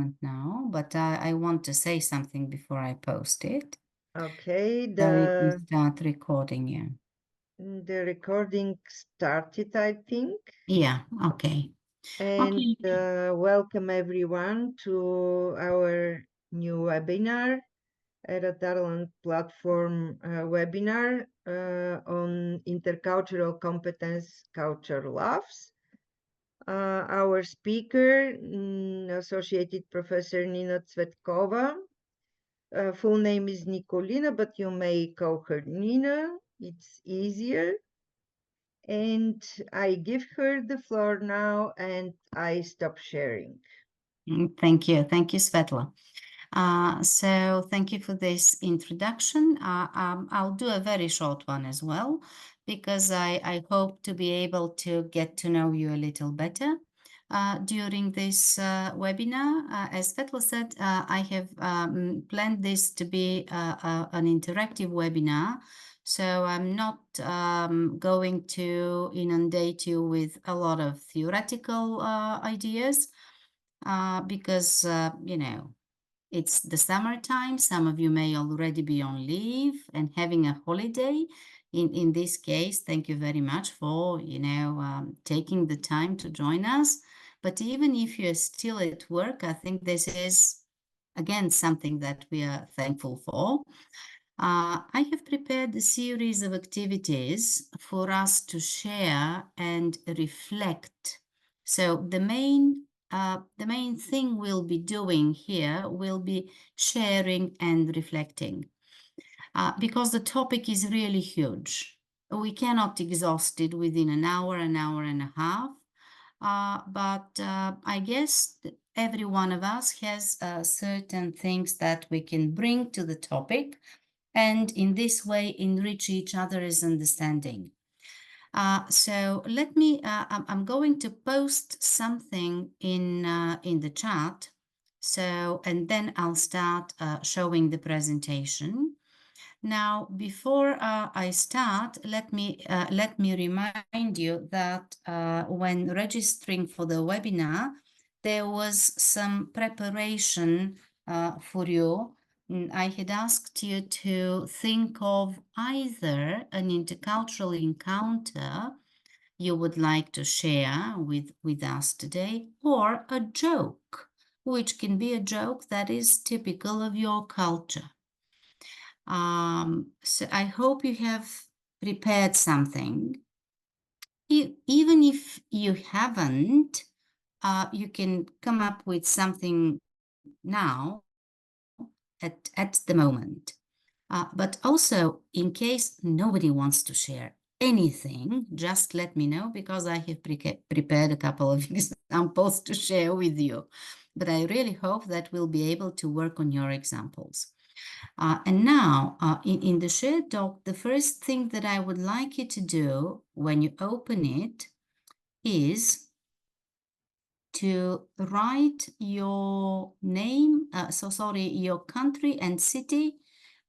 moment now, but I want to say something before I post it. Okay, So we can start recording, yeah. The recording started, I think. Yeah, okay. And Okay. welcome everyone to our new webinar, a talent platform webinar on intercultural competence culture loves. Our speaker, Associated Professor Nina Tsvetkova. Full name is Nikolina, but you may call her Nina. It's easier. And I give her the floor now, and I stop sharing. Thank you. Thank you, Svetla. So thank you for this introduction. I'll do a very short one as well, because I hope to be able to get to know you a little better during this webinar. As Svetla said, I have planned this to be an interactive webinar. So I'm not going to inundate you with a lot of theoretical ideas because, you know, it's the summertime. Some of you may already be on leave and having a holiday. In this case, thank you very much for, you know, taking the time to join us. But even if you're still at work, I think this is, again, something that we are thankful for. I have prepared a series of activities for us to share and reflect. So the main thing we'll be doing here will be sharing and reflecting, because the topic is really huge. We cannot exhaust it within an hour and a half, but I guess every one of us has certain things that we can bring to the topic, and in this way enrich each other's understanding. So let me, I'm going to post something in the chat. So, and then I'll start showing the presentation. Now, before I start, let me remind you that when registering for the webinar, there was some preparation for you. I had asked you to think of either an intercultural encounter you would like to share with us today, or a joke, which can be a joke that is typical of your culture. So I hope you have prepared something. Even if you haven't, you can come up with something now at the moment. But also, in case nobody wants to share anything, just let me know, because I have prepared a couple of examples to share with you. But I really hope that we'll be able to work on your examples. And now, in the shared doc, the first thing that I would like you to do when you open it is to write your name, your country and city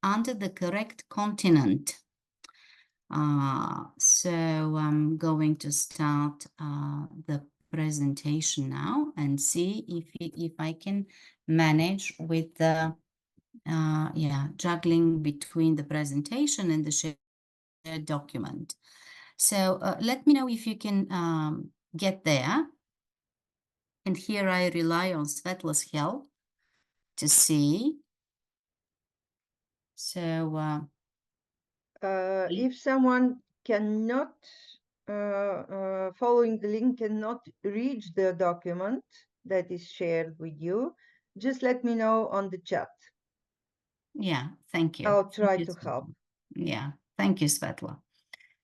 under the correct continent. So I'm going to start the presentation now and see if I can manage with the juggling between the presentation and the shared document. So let me know if you can get there. And here I rely on Svetla's help to see. So if someone cannot, following the link, cannot reach the document that is shared with you, just let me know on the chat. yeah, thank you. I'll try to help. Yeah, thank you, Svetla.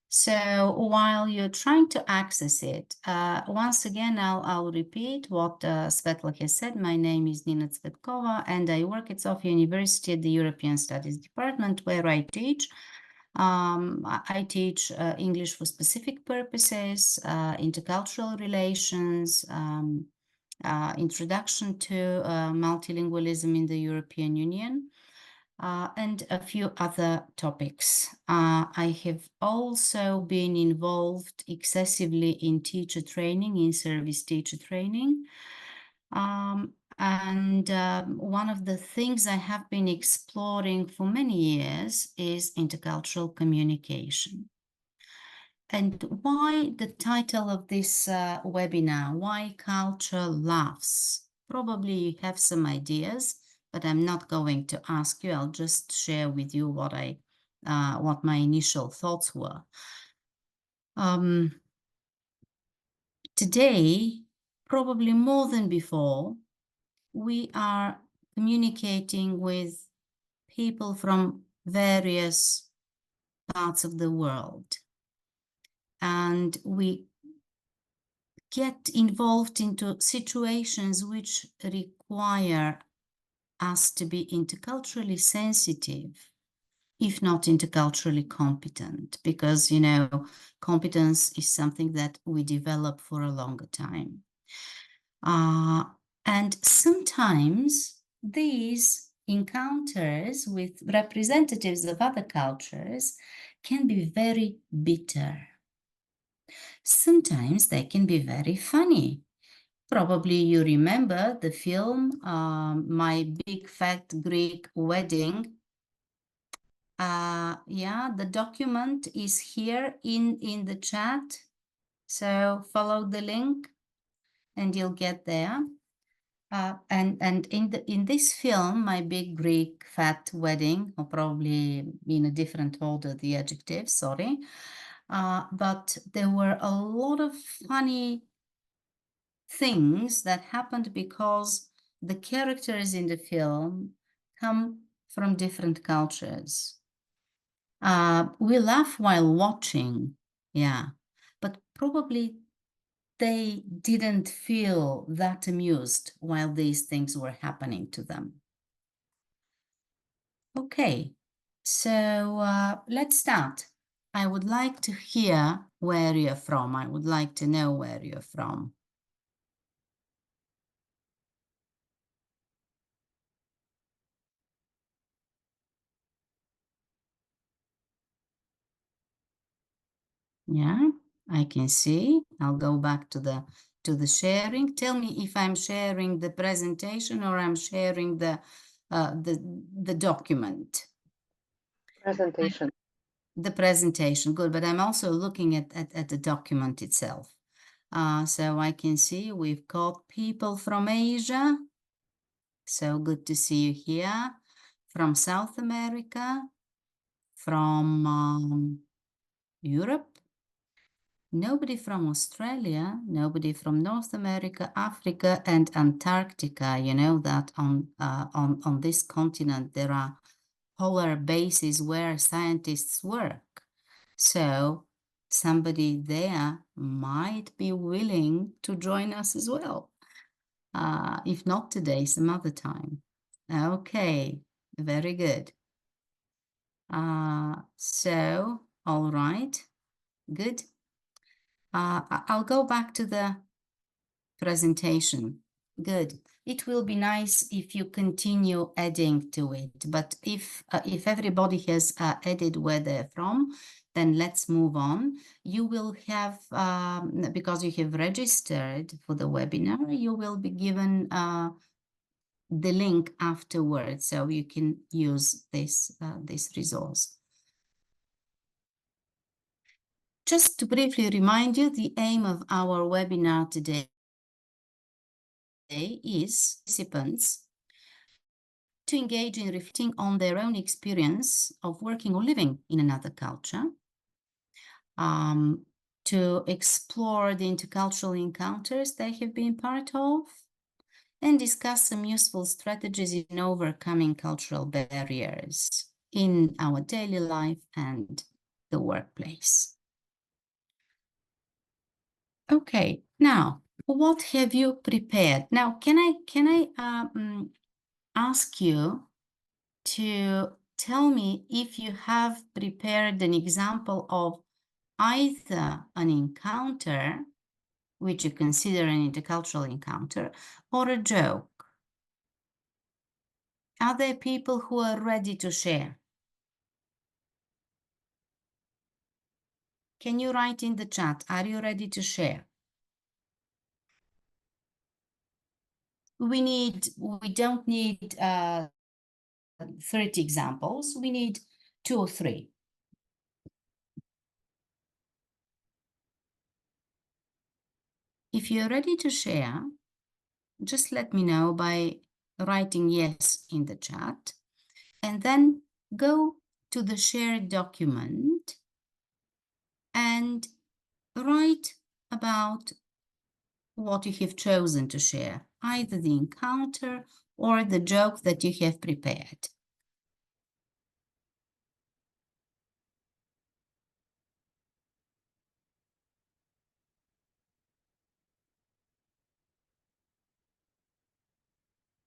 So while you're trying to access it, once again, I'll repeat what Svetla has said. My name is Nina Tsvetkova, and I work at Sofia University at the European Studies Department, where I teach. I teach English for specific purposes, intercultural relations, introduction to multilingualism in the European Union, and a few other topics. I have also been involved excessively in teacher training, in service teacher training. And And one of the things I have been exploring for many years is intercultural communication. And why the title of this webinar, Why Culture Laughs? Probably you have some ideas, but I'm not going to ask you. I'll just share with you what my initial thoughts were. Today, probably more than before, we are communicating with people from various parts of the world. And we get involved into situations which require us to be interculturally sensitive, if not interculturally competent, because, you know, competence is something that we develop for a longer time. And sometimes these encounters with representatives of other cultures can be very bitter. Sometimes they can be very funny. Probably you remember the film, My Big Fat Greek Wedding. Yeah, the document is here in the chat. So follow the link and you'll get there. And in this film, My Big Greek Fat Wedding, or probably in a different order, the adjective, sorry. But there were a lot of funny things that happened because the characters in the film come from different cultures. We laugh while watching, yeah, but probably they didn't feel that amused while these things were happening to them. Okay, so let's start. I would like to hear where you're from. I would like to know where you're from. Yeah, I can see. I'll go back to the sharing. Tell me if I'm sharing the presentation or I'm sharing the document. Presentation. The presentation, good, but I'm also looking at the document itself. So I can see we've got people from Asia. So good to see you here. From South America, from Europe. Nobody from Australia, nobody from North America, Africa, and Antarctica. You know that on this continent there are polar bases where scientists work. So somebody there might be willing to join us as well. If not today, some other time. Okay, very good. So, all right, good. I'll go back to the presentation. Good. It will be nice if you continue adding to it, but if everybody has added where they're from, then let's move on. You will have, because you have registered for the webinar, you will be given the link afterwards, so you can use this resource. Just to briefly remind you, the aim of our webinar today is participants to engage in reflecting on their own experience of working or living in another culture, to explore the intercultural encounters they have been part of, and discuss some useful strategies in overcoming cultural barriers in our daily life and the workplace. Okay, now, what have you prepared? Now, can I ask you to tell me if you have prepared an example of either an encounter, which you consider an intercultural encounter, or a joke? Are there people who are ready to share? Can you write in the chat, are you ready to share? we don't need 30 examples. We need 2 or 3. If you're ready to share, just let me know by writing yes in the chat, and then go to the shared document and write about what you have chosen to share, either the encounter or the joke that you have prepared.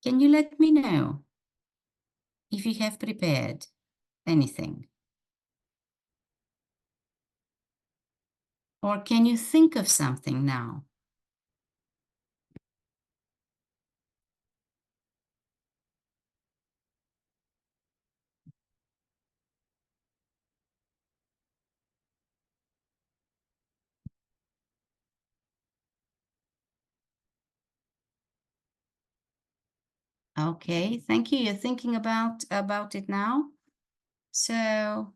Can you let me know if you have prepared anything? Or can you think of something now? Okay, thank you. You're thinking about it now. So,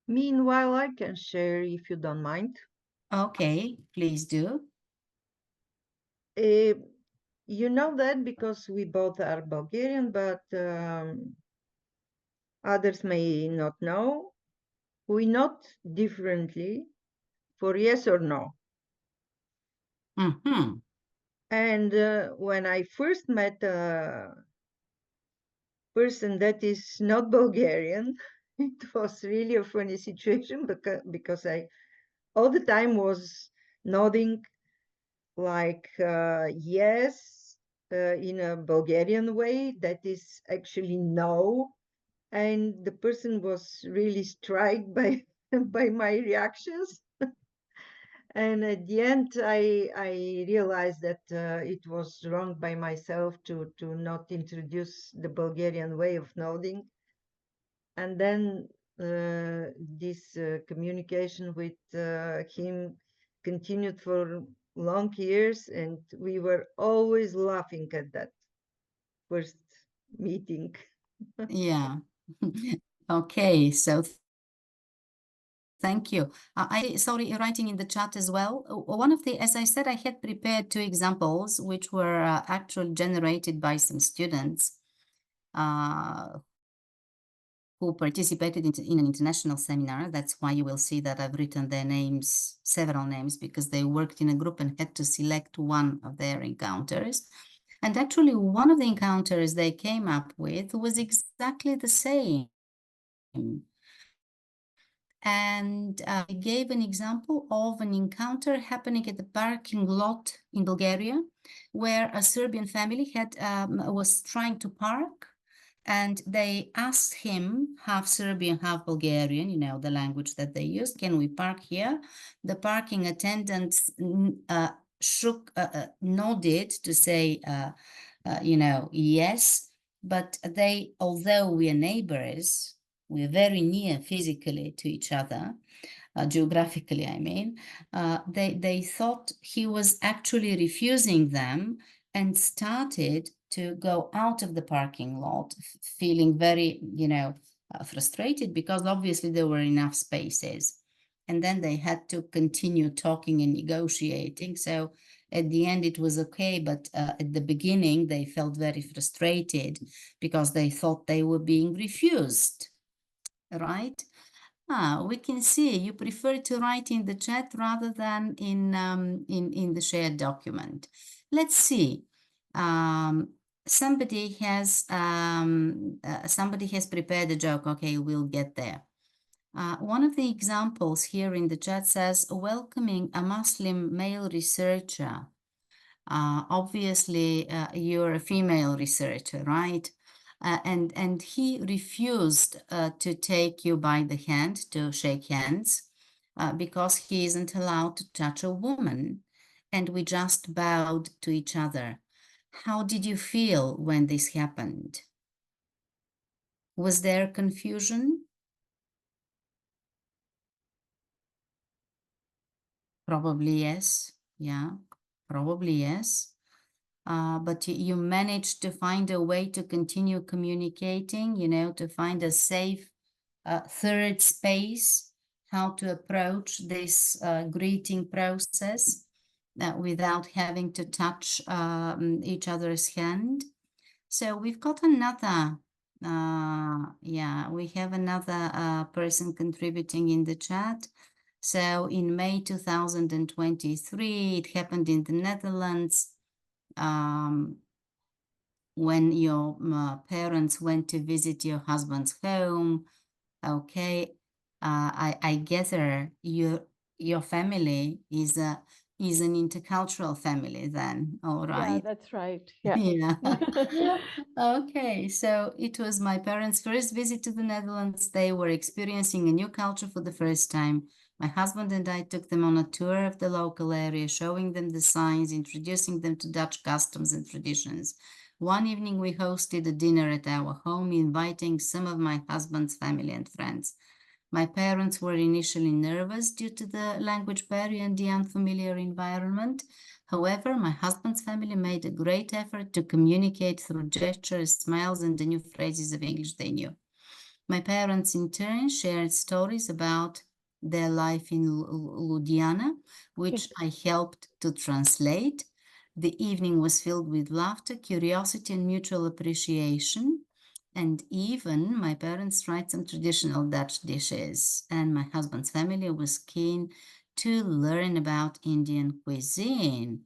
Meanwhile, I can share if you don't mind. okay, please do. You know that because we both are Bulgarian, but others may not know. We note differently for yes or no. Mm-hmm. And when I first met a person that is not Bulgarian, it was really a funny situation because I all the time was nodding like yes in a Bulgarian way, that is actually no. And the person was really struck by by my reactions. And at the end, I realized that it was wrong by myself to not introduce the Bulgarian way of nodding. And then this communication with him continued for long years, and we were always laughing at that first meeting. Yeah. Okay, so thank you. Sorry, writing in the chat as well. One of the, as I said, I had prepared 2 examples which were actually generated by some students who participated in an international seminar. That's why you will see that I've written their names, several names, because they worked in a group and had to select one of their encounters. And actually, one of the encounters they came up with was exactly the same. And I gave an example of an encounter happening at the parking lot in Bulgaria, where a Serbian family was trying to park, and they asked him, half Serbian, half Bulgarian, you know, the language that they used, can we park here? The parking attendant nodded to say, you know, yes, but they, although we are neighbors, we're very near physically to each other, geographically, I mean, they thought he was actually refusing them and started to go out of the parking lot, feeling very, you know, frustrated because obviously there were enough spaces. And then they had to continue talking and negotiating. So at the end, it was okay. But at the beginning, they felt very frustrated because they thought they were being refused, right? We can see you prefer to write in the chat rather than in the shared document. Let's see. Somebody has prepared a joke. Okay, we'll get there. One of the examples here in the chat says, welcoming a Muslim male researcher. Obviously, you're a female researcher, right? And he refused to take you by the hand, to shake hands, because he isn't allowed to touch a woman. And we just bowed to each other. How did you feel when this happened? Was there confusion? Probably yes. Yeah, probably yes. But you managed to find a way to continue communicating, to find a safe third space, how to approach this greeting process without having to touch each other's hand. So we've got another, we have another person contributing in the chat. So in May 2023, it happened in the Netherlands. When your parents went to visit your husband's home. Okay, I gather your family is an intercultural family then, all right? Yeah, that's right. Yeah. Yeah. Okay, so it was my parents' first visit to the Netherlands. They were experiencing a new culture for the first time. My husband and I took them on a tour of the local area, showing them the signs, introducing them to Dutch customs and traditions. One evening, we hosted a dinner at our home, inviting some of my husband's family and friends. My parents were initially nervous due to the language barrier and the unfamiliar environment. However, my husband's family made a great effort to communicate through gestures, smiles, and the new phrases of English they knew. My parents, in turn, shared stories about their life in Ljubljana, which I helped to translate. The evening was filled with laughter, curiosity, and mutual appreciation. And even my parents tried some traditional Dutch dishes, and my husband's family was keen to learn about Indian cuisine.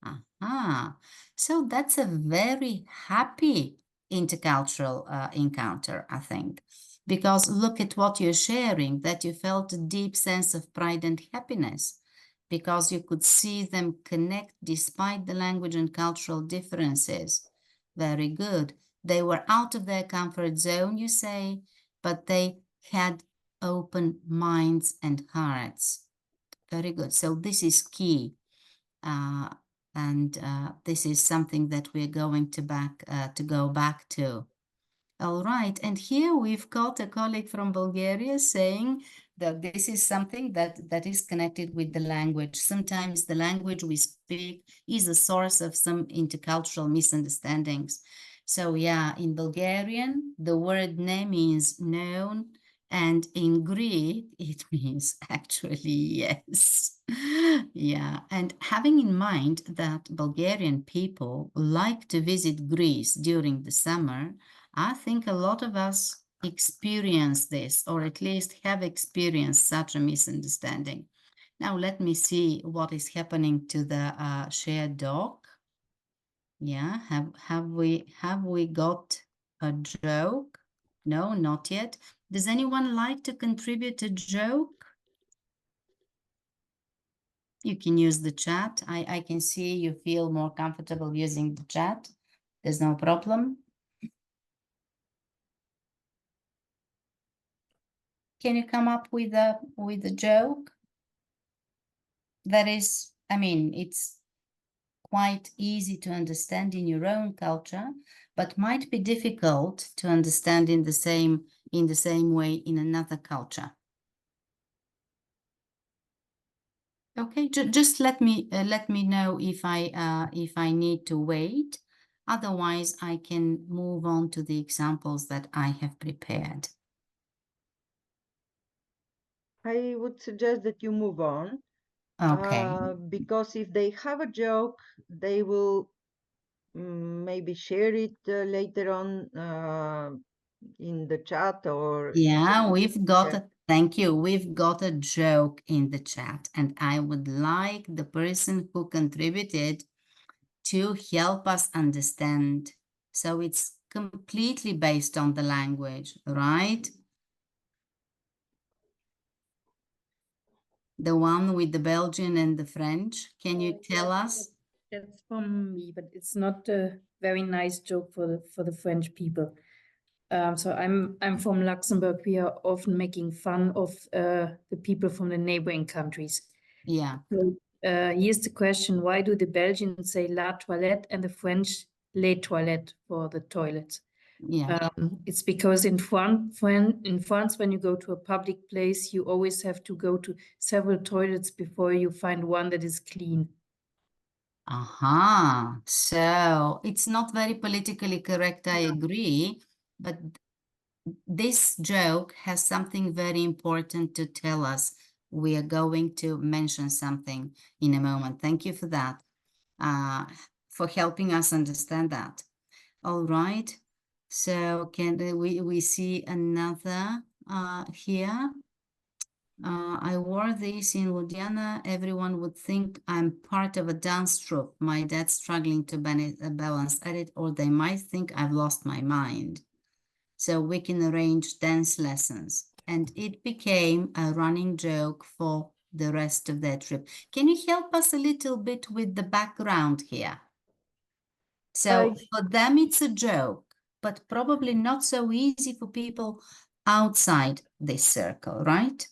Aha. So that's a very happy intercultural encounter, I think. Because look at what you're sharing, that you felt a deep sense of pride and happiness, because you could see them connect despite the language and cultural differences. Very good. They were out of their comfort zone, you say, but they had open minds and hearts. Very good. So this is key. And this is something that we're going to go back to. All right, and here we've got a colleague from Bulgaria saying that this is something that is connected with the language. Sometimes the language we speak is a source of some intercultural misunderstandings. So yeah, in Bulgarian, the word ne means known, and in Greek, it means actually yes. Yeah, and having in mind that Bulgarian people like to visit Greece during the summer, I think a lot of us experience this, or at least have experienced such a misunderstanding. Now let me see what is happening to the shared doc. Yeah, have we got a joke? No, not yet. Does anyone like to contribute a joke? You can use the chat. I can see you feel more comfortable using the chat. There's no problem. Can you come up with a joke? That is, I mean, it's quite easy to understand in your own culture, but might be difficult to understand in the same way in another culture. Okay, just let me know if I need to wait. Otherwise, I can move on to the examples that I have prepared. I would suggest that you move on. Okay. Because if they have a joke, they will maybe share it later on in the chat or Yeah, we've got yeah. thank you. We've got a joke in the chat, and I would like the person who contributed to help us understand. So it's completely based on the language, right? The one with the Belgian and the French. Can you tell us? That's from me, but it's not a very nice joke for the French people. So I'm from Luxembourg. We are often making fun of the people from the neighboring countries. Yeah. So here's the question: why do the Belgians say la toilette and the French les toilettes for the toilets? Yeah. It's because in France, when you go to a public place, you always have to go to several toilets before you find one that is clean. Aha. So it's not very politically correct, I agree, but this joke has something very important to tell us. We are going to mention something in a moment. Thank you for that, for helping us understand that. All right. So can we see another here? I wore this in Ljubljana. Everyone would think I'm part of a dance troupe. My dad's struggling to balance at it, or they might think I've lost my mind. So we can arrange dance lessons. And it became a running joke for the rest of their trip. Can you help us a little bit with the background here? So for them, it's a joke, but probably not so easy for people outside this circle, right?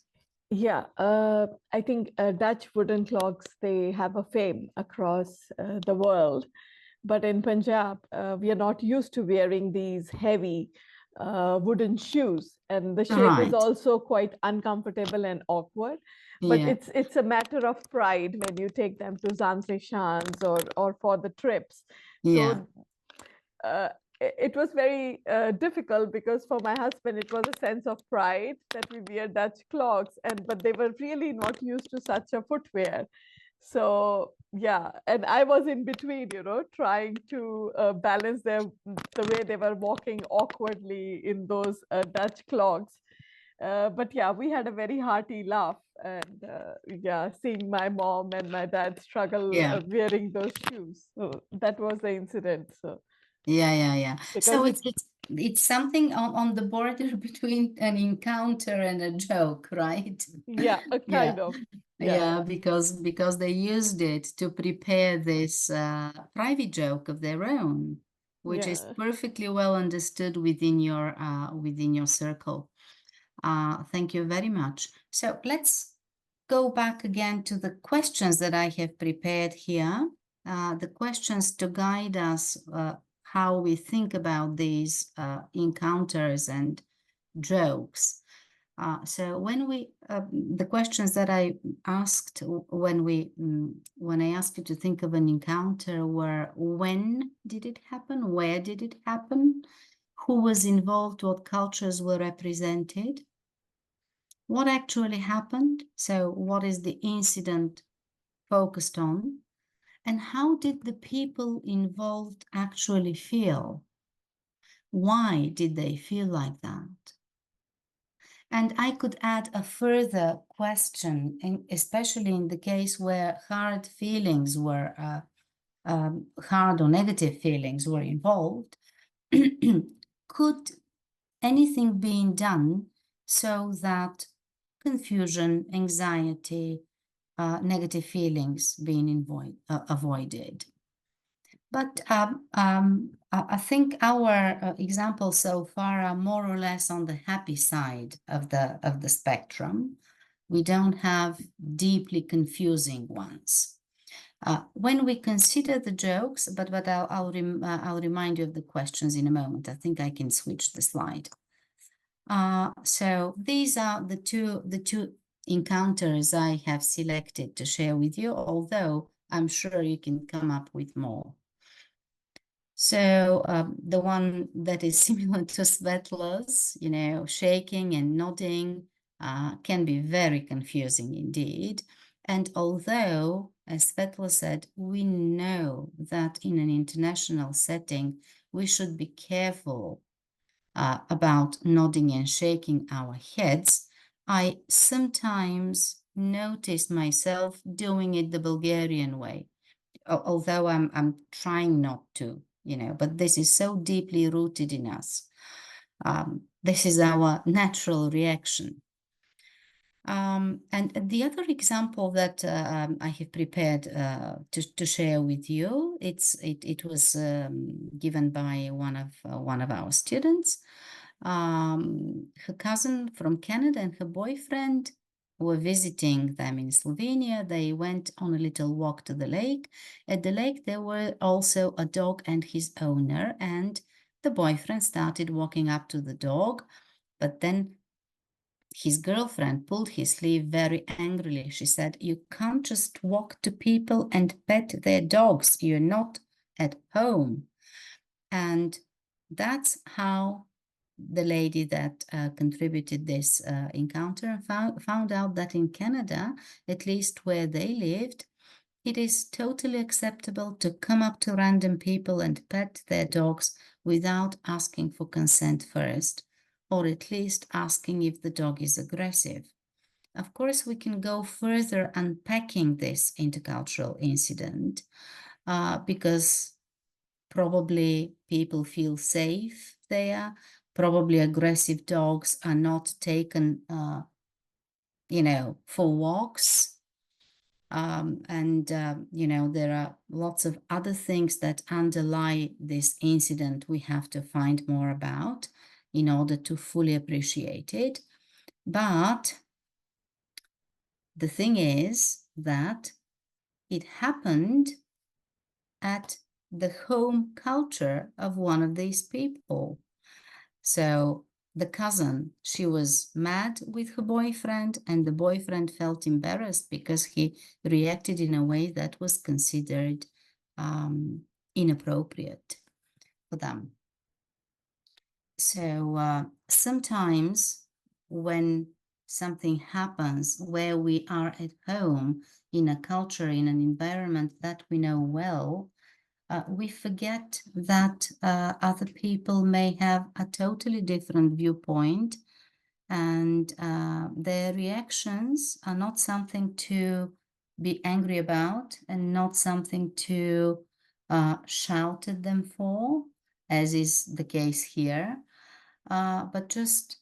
Yeah, I think Dutch wooden clogs, they have a fame across the world. But in Punjab, we are not used to wearing these heavy wooden shoes. And the shape is Right. also quite uncomfortable and awkward. But Yeah. it's a matter of pride when you take them to Zantrishans or for the trips. Yeah. So it was very difficult because for my husband it was a sense of pride that we wear Dutch clogs, but they were really not used to such a footwear. So yeah, and I was in between, trying to balance the way they were walking awkwardly in those Dutch clogs. But yeah, we had a very hearty laugh, and yeah, seeing my mom and my dad struggle Yeah. wearing those shoes. So that was the incident. So Yeah. So because it's something on the border between an encounter and a joke, right? yeah, a Yeah. kind of. Yeah, because they used it to prepare this private joke of their own, which is Yeah. perfectly well understood within your circle. Thank you very much. So let's go back again to the questions that I have prepared here. The questions to guide us how we think about these encounters and jokes. So when the questions that I asked when I asked you to think of an encounter were: when did it happen? Where did it happen? Who was involved? What cultures were represented? What actually happened? So what is the incident focused on? And how did the people involved actually feel? Why did they feel like that? And I could add a further question, especially in the case where hard feelings were, hard or negative feelings were involved. Could anything being done so that confusion, anxiety, negative feelings being avoided? But I think our examples so far are more or less on the happy side of the spectrum. We don't have deeply confusing ones. When we consider the jokes, but I'll remind you of the questions in a moment. I think I can switch the slide. So these are the two encounters I have selected to share with you, although I'm sure you can come up with more. So the one that is similar to Svetla's, shaking and nodding, can be very confusing indeed. And although, as Svetla said, we know that in an international setting, we should be careful about nodding and shaking our heads, I sometimes notice myself doing it the Bulgarian way, although I'm trying not to, but this is so deeply rooted in us. This is our natural reaction. And the other example that I have prepared to share with you, it was given by one of our students. Her cousin from Canada and her boyfriend were visiting them in Slovenia. They went on a little walk to the lake. At the lake, there were also a dog and his owner, and The boyfriend started walking up to the dog, but then his girlfriend pulled his sleeve very angrily. She said, "You can't just walk to people and pet their dogs. You're not at home." And that's how the lady that contributed this encounter found out that in Canada, at least where they lived, it is totally acceptable to come up to random people and pet their dogs without asking for consent first, or at least asking if the dog is aggressive. Of course, we can go further unpacking this intercultural incident because probably people feel safe there. Probably aggressive dogs are not taken, for walks. There are lots of other things that underlie this incident we have to find more about in order to fully appreciate it. But the thing is that it happened at the home culture of one of these people. So the cousin, she was mad with her boyfriend, and the boyfriend felt embarrassed because he reacted in a way that was considered inappropriate for them. So sometimes when something happens where we are at home in a culture, in an environment that we know well, we forget that other people may have a totally different viewpoint, and their reactions are not something to be angry about and not something to shout at them for, as is the case here, but just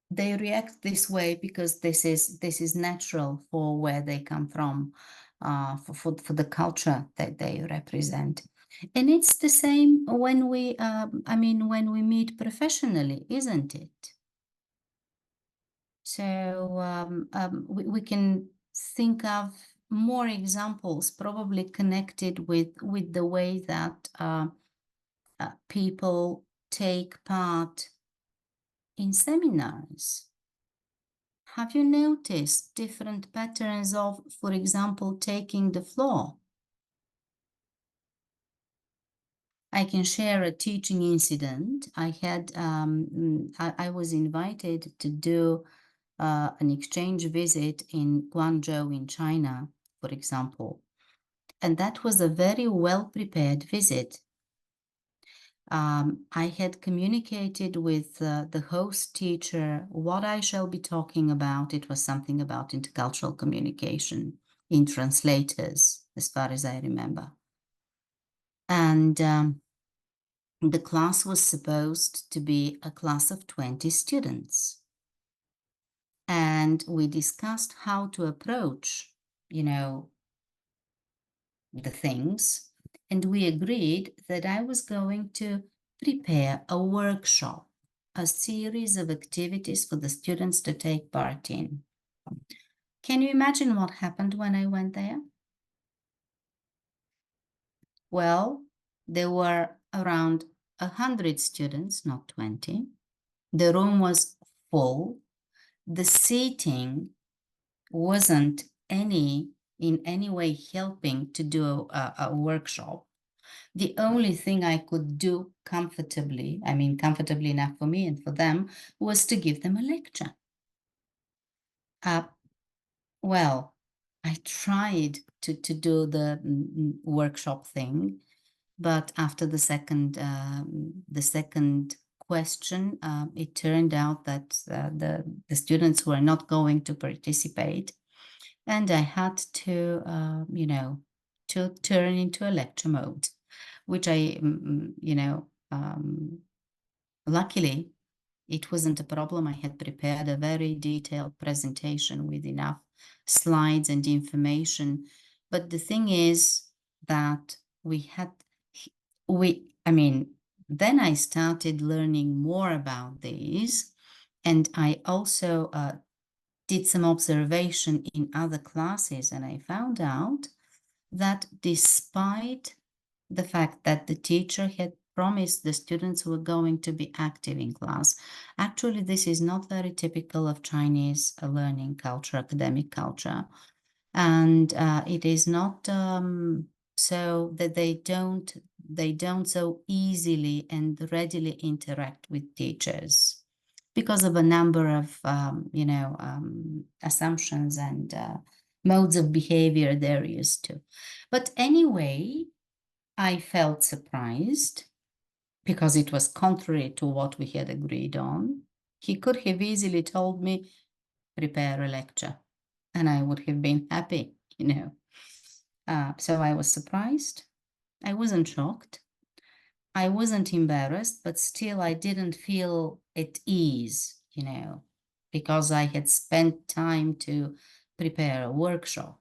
they react this way because this is natural for where they come from, for the culture that they represent. And it's the same when we when we meet professionally, isn't it? So we can think of more examples probably connected with the way that people take part in seminars. Have you noticed different patterns of, for example, taking the floor? I can share a teaching incident. I had, I was invited to do an exchange visit in Guangzhou in China, for example. And that was a very well-prepared visit. I had communicated with the host teacher what I shall be talking about. It was something about intercultural communication in translators, as far as I remember. And the class was supposed to be a class of 20 students. And we discussed how to approach, the things. And we agreed that I was going to prepare a workshop, a series of activities for the students to take part in. Can you imagine what happened when I went there? Well, there were around 100 students, not 20. The room was full. The seating wasn't in any way helping to do a workshop. The only thing I could do comfortably, comfortably enough for me and for them, was to give them a lecture. Well, I tried to do the workshop thing, but after the second question, it turned out that the students were not going to participate, and I had to, to turn into a lecture mode, which I, luckily, it wasn't a problem. I had prepared a very detailed presentation with enough slides and information. But the thing is that then I started learning more about these, and I also did some observation in other classes, and I found out that despite the fact that the teacher had promised the students were going to be active in class. Actually, this is not very typical of Chinese learning culture, academic culture. And it is not so that they don't so easily and readily interact with teachers because of a number of assumptions and modes of behavior they're used to. But anyway, I felt surprised because it was contrary to what we had agreed on. He could have easily told me, prepare a lecture, and I would have been happy, So I was surprised. I wasn't shocked. I wasn't embarrassed, but still I didn't feel at ease, because I had spent time to prepare a workshop.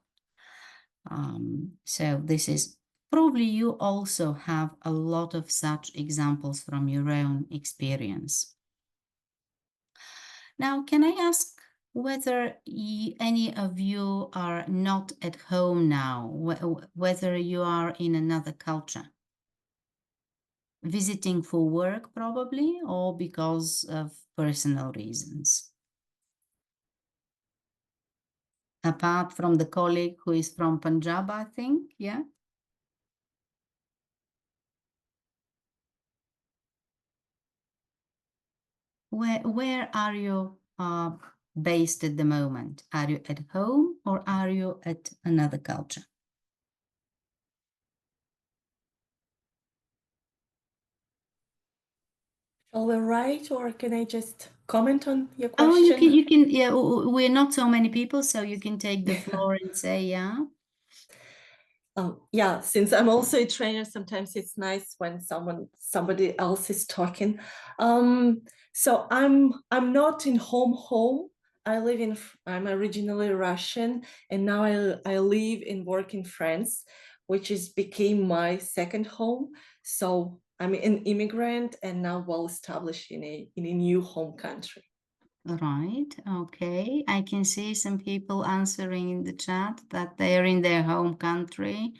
So this is probably you also have a lot of such examples from your own experience. Now, can I ask whether any of you are not at home now, whether you are in another culture? Visiting for work probably, or because of personal reasons? Apart from the colleague who is from Punjab, I think, yeah? Where are you based at the moment? Are you at home or are you at another culture? Shall we write, or can I just comment on your Oh, question? you can, yeah, we're not so many people, so you can take the floor and say, yeah. Yeah, since I'm also a trainer, sometimes it's nice when somebody else is talking. So I'm not in home. I'm originally Russian, and now I live and work in France, which became my second home. So I'm an immigrant and now well established in a new home country. Right, okay. I can see some people answering in the chat that they're in their home country.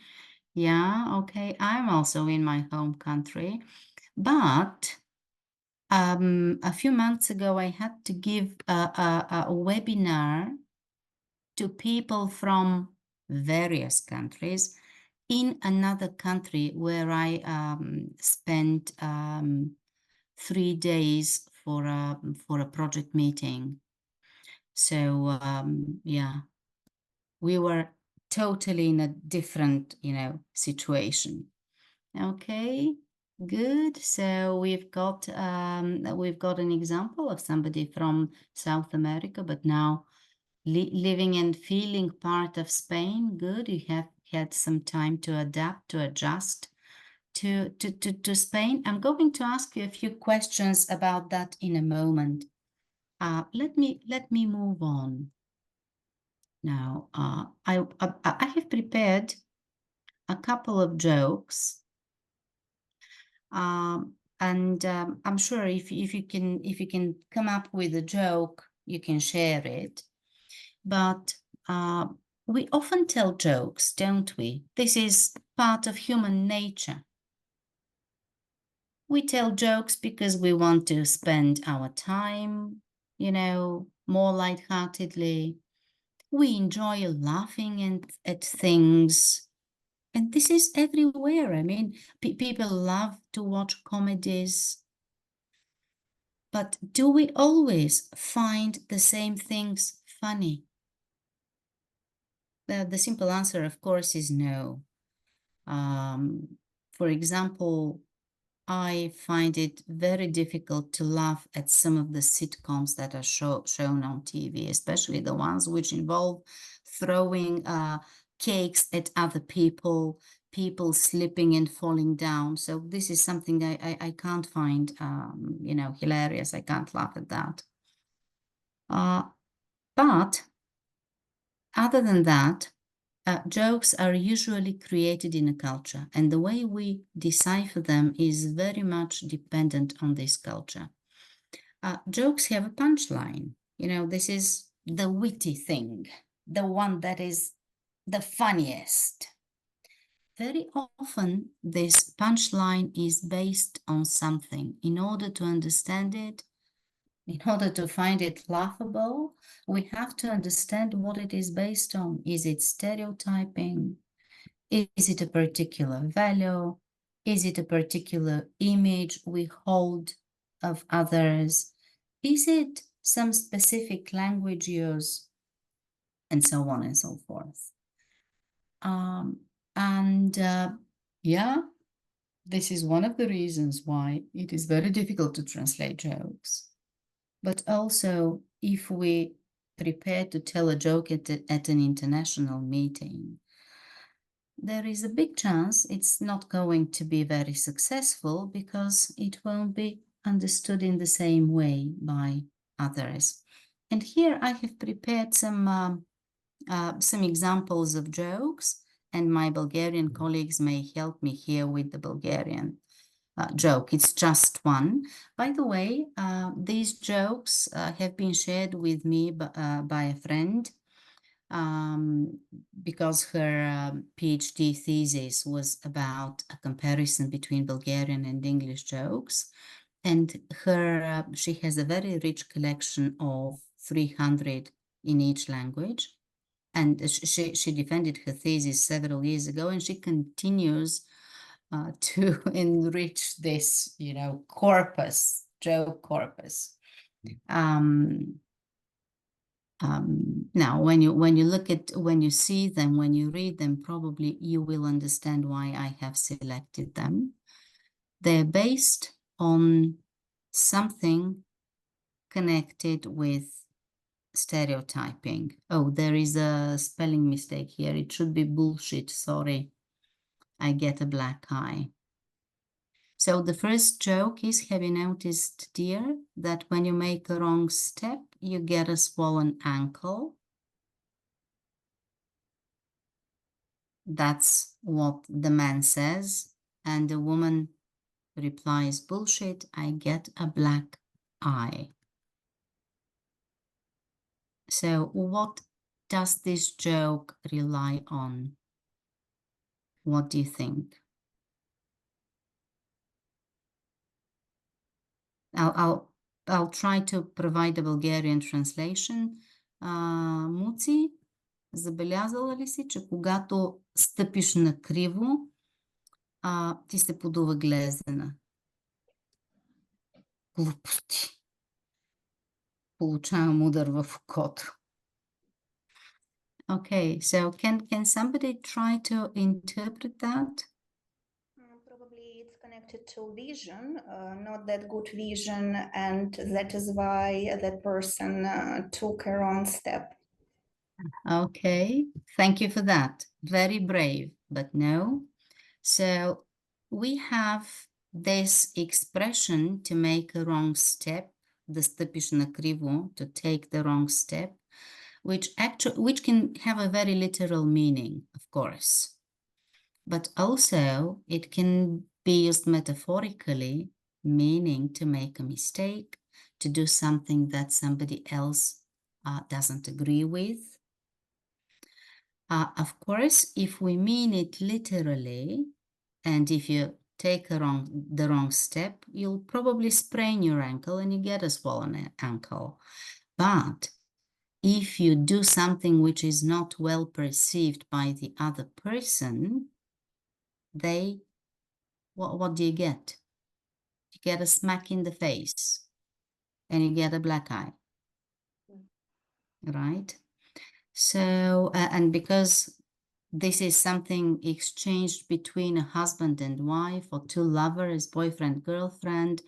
Yeah, okay. I'm also in my home country, but a few months ago, I had to give a webinar to people from various countries in another country where I spent 3 days for a project meeting. So yeah, we were totally in a different, situation. Okay, good. So we've got an example of somebody from South America, but now living and feeling part of Spain. Good. You have had some time to adapt, to adjust to Spain. I'm going to ask you a few questions about that in a moment. Let me move on. Now, I have prepared a couple of jokes, and I'm sure if you can come up with a joke, you can share it. But we often tell jokes, don't we? This is part of human nature. We tell jokes because we want to spend our time, more lightheartedly. We enjoy laughing at things. And this is everywhere. I mean, people love to watch comedies. But do we always find the same things funny? The simple answer, of course, is no. For example, I find it very difficult to laugh at some of the sitcoms that are shown on TV, especially the ones which involve throwing cakes at other people, people slipping and falling down. So this is something I can't find, hilarious. I can't laugh at that. But other than that, jokes are usually created in a culture, and the way we decipher them is very much dependent on this culture. Jokes have a punchline. This is the witty thing, the one that is the funniest. very often this punchline is based on something. In order to understand it, in order to find it laughable, we have to understand what it is based on. Is it stereotyping? Is it a particular value? Is it a particular image we hold of others? Is it some specific language use? And so on and so forth. Yeah, this is one of the reasons why it is very difficult to translate jokes. But also, if we prepare to tell a joke at an international meeting, there is a big chance it's not going to be very successful because it won't be understood in the same way by others. And here I have prepared some examples of jokes, and my Bulgarian colleagues may help me here with the Bulgarian joke. It's just one. By the way, these jokes have been shared with me by a friend because her PhD thesis was about a comparison between Bulgarian and English jokes. And she has a very rich collection of 300 in each language. And she defended her thesis several years ago, and she continues to enrich this, corpus, joke corpus. Now, when you see them, when you read them, probably you will understand why I have selected them. They're based on something connected with stereotyping. Oh, there is a spelling mistake here. It should be bullshit. Sorry. I get a black eye. So the first joke is, have you noticed, dear, that when you make a wrong step, you get a swollen ankle? That's what the man says. And the woman replies, bullshit, I get a black eye. So what does this joke rely on? What do you think? I'll try to provide a Bulgarian translation. Муци, забелязала ли си, че когато стъпиш на криво, ти се подува глезена? Глупости. Получавам удар в окото. Okay, so can somebody try to interpret that? Probably it's connected to vision, not that good vision, and that is why that person took a wrong step. Okay, thank you for that. Very brave, but no. So we have this expression to make a wrong step, the стъпиш на криво, to take the wrong step, which can have a very literal meaning, of course. But also it can be used metaphorically, meaning to make a mistake, to do something that somebody else doesn't agree with. Of course, if we mean it literally, and if you take the wrong step, you'll probably sprain your ankle and you get a swollen ankle. But if you do something which is not well perceived by the other person, what do you get? You get a smack in the face and you get a black eye, right? So, and because this is something exchanged between a husband and wife or two lovers, boyfriend, girlfriend,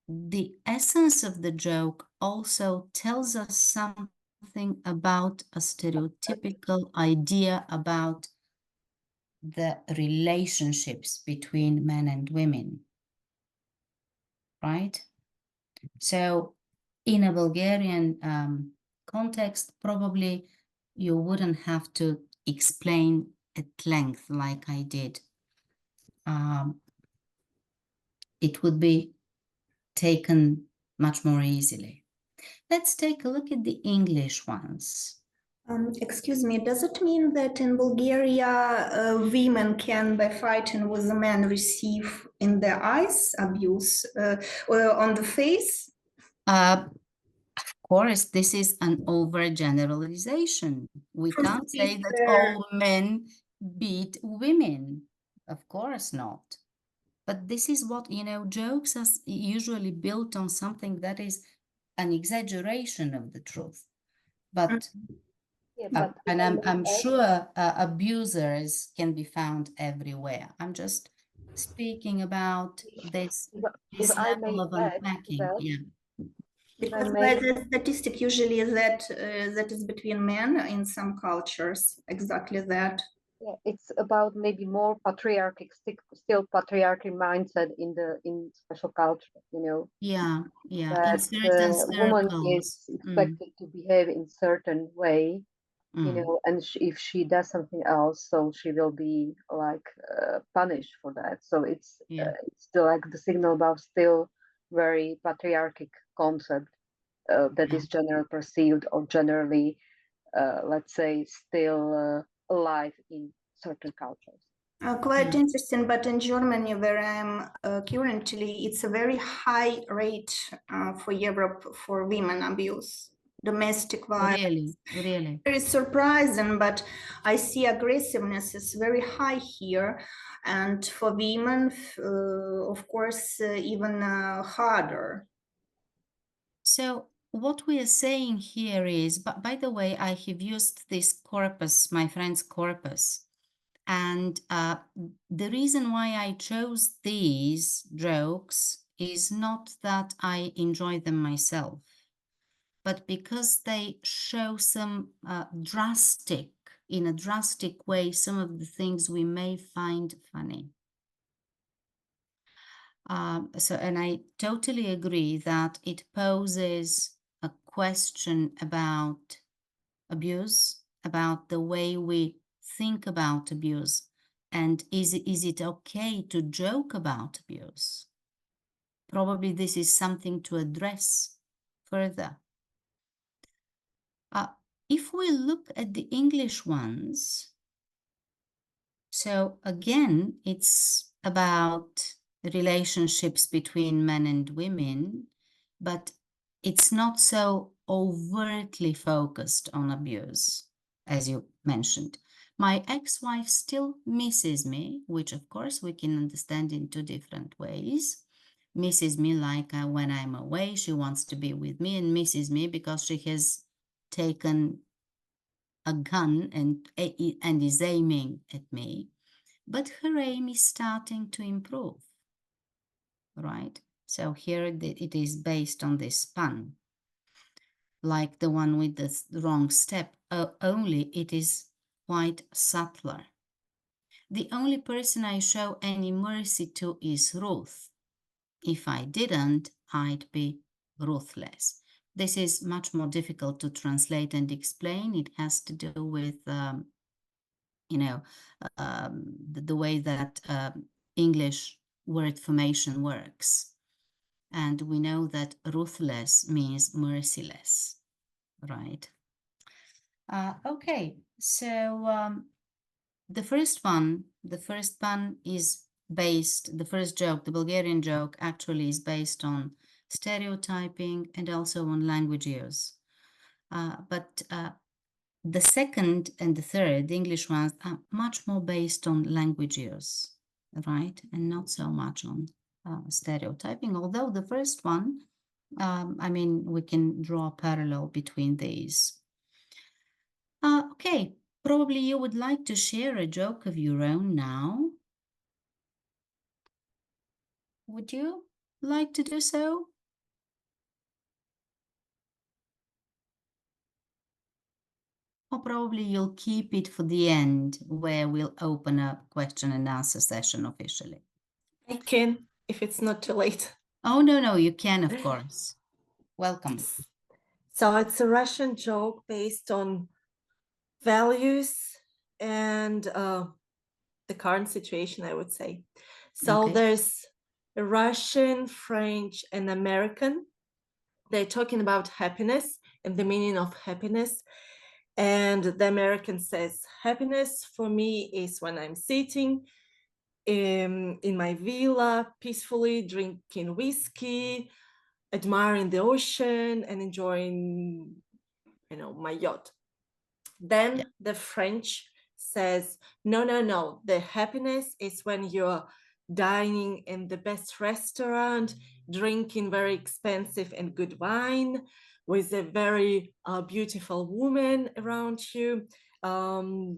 the essence of the joke also tells us something about a stereotypical idea about the relationships between men and women, right? So in a Bulgarian context, probably you wouldn't have to explain at length like I did. It would be taken much more easily. Let's take a look at the English ones. Excuse me, does it mean that in Bulgaria, women can, by fighting with the men, receive in their eyes abuse or on the face? Of course, this is an overgeneralization. We From can't say cities that where- all men beat women. Of course not. But this is what, jokes are usually built on something that is an exaggeration of the truth. But Yeah, but if and I I'm may I'm add, sure abusers can be found everywhere. I'm just speaking about this if I may level of add to unpacking. that, Yeah. if I Because may, by the statistic usually that is between men in some cultures, exactly that. yeah, it's about maybe more patriarchic, still patriarchy mindset in special culture, you know, Yeah, in that certain woman is circles. expected to behave in certain way, you Mm. know, and if she does something else, so she will be like punished for that. So it's Yeah. it's still like the signal about still very patriarchic concept that Yeah. is generally perceived or generally, let's say, still alive in certain cultures. Quite Yeah. interesting, but in Germany, where I'm currently, it's a very high rate for Europe for women abuse, domestic violence. Really. Very surprising, but I see aggressiveness is very high here, and for women, of course, even harder. So what we are saying here is, but by the way, I have used this corpus, my friend's corpus. And the reason why I chose these jokes is not that I enjoy them myself, but because they show some in a drastic way, some of the things we may find funny. And I totally agree that it poses a question about abuse, about the way we think about abuse, and is it okay to joke about abuse? Probably this is something to address further. If we look at the English ones, so again, it's about relationships between men and women, but it's not so overtly focused on abuse, as you mentioned. My ex-wife still misses me, which of course we can understand in two different ways. Misses me like when I'm away, she wants to be with me, and misses me because she has taken a gun and is aiming at me. But her aim is starting to improve, right? So here it is based on this pun, like the one with the wrong step, only it is quite subtler. The only person I show any mercy to is Ruth. If I didn't, I'd be ruthless. This is much more difficult to translate and explain. It has to do with the way that English word formation works. And we know that ruthless means merciless, right? Okay, so the first pun is based, the first joke, the Bulgarian joke, actually is based on stereotyping and also on language use. But the second and the third, the English ones, are much more based on language use, right? And not so much on stereotyping, although the first one, I mean, we can draw a parallel between these. Okay, probably you would like to share a joke of your own now. Would you like to do so? Or probably you'll keep it for the end, where we'll open a question and answer session officially. I can, if it's not too late. Oh, no, you can, of course. Welcome. So it's a Russian joke based on values and the current situation, I would say. So Okay. there's a Russian, French, and American. They're talking about happiness and the meaning of happiness. And the American says, happiness for me is when I'm sitting in my villa, peacefully drinking whiskey, admiring the ocean, and enjoying, my yacht. Then the French says, no, no, no. The happiness is when you're dining in the best restaurant, drinking very expensive and good wine with a very beautiful woman around you. And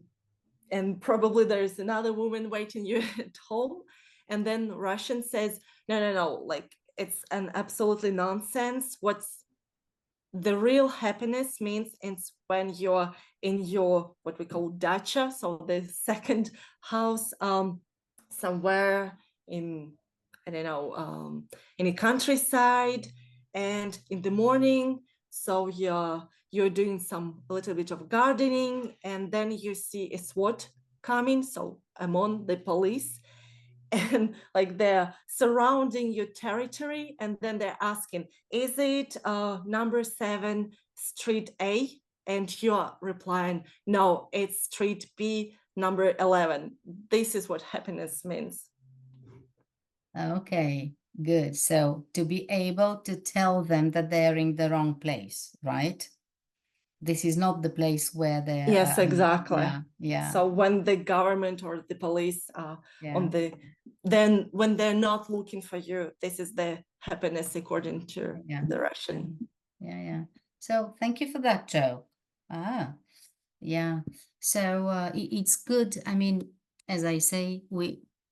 probably there's another woman waiting you at home. And then Russian says, no, no, no, like it's an absolutely nonsense. What's the real happiness means it's when you're in your, what we call dacha, so the second house, somewhere in, I don't know, in a countryside, and in the morning, so you're doing a little bit of gardening, and then you see a SWAT coming, so among the police, and like they're surrounding your territory, and then they're asking, is it number 7 street A? And you're replying, no, it's street B, number 11. This is what happiness means. Okay, good. So to be able to tell them that they're in the wrong place, right? This is not the place where they're. Yes, exactly. Yeah. So when the government or the police are Yeah. then when they're not looking for you, this is the happiness according to the Russian. Yeah. So thank you for that, Joe. Yeah. So it's good. I mean, as I say,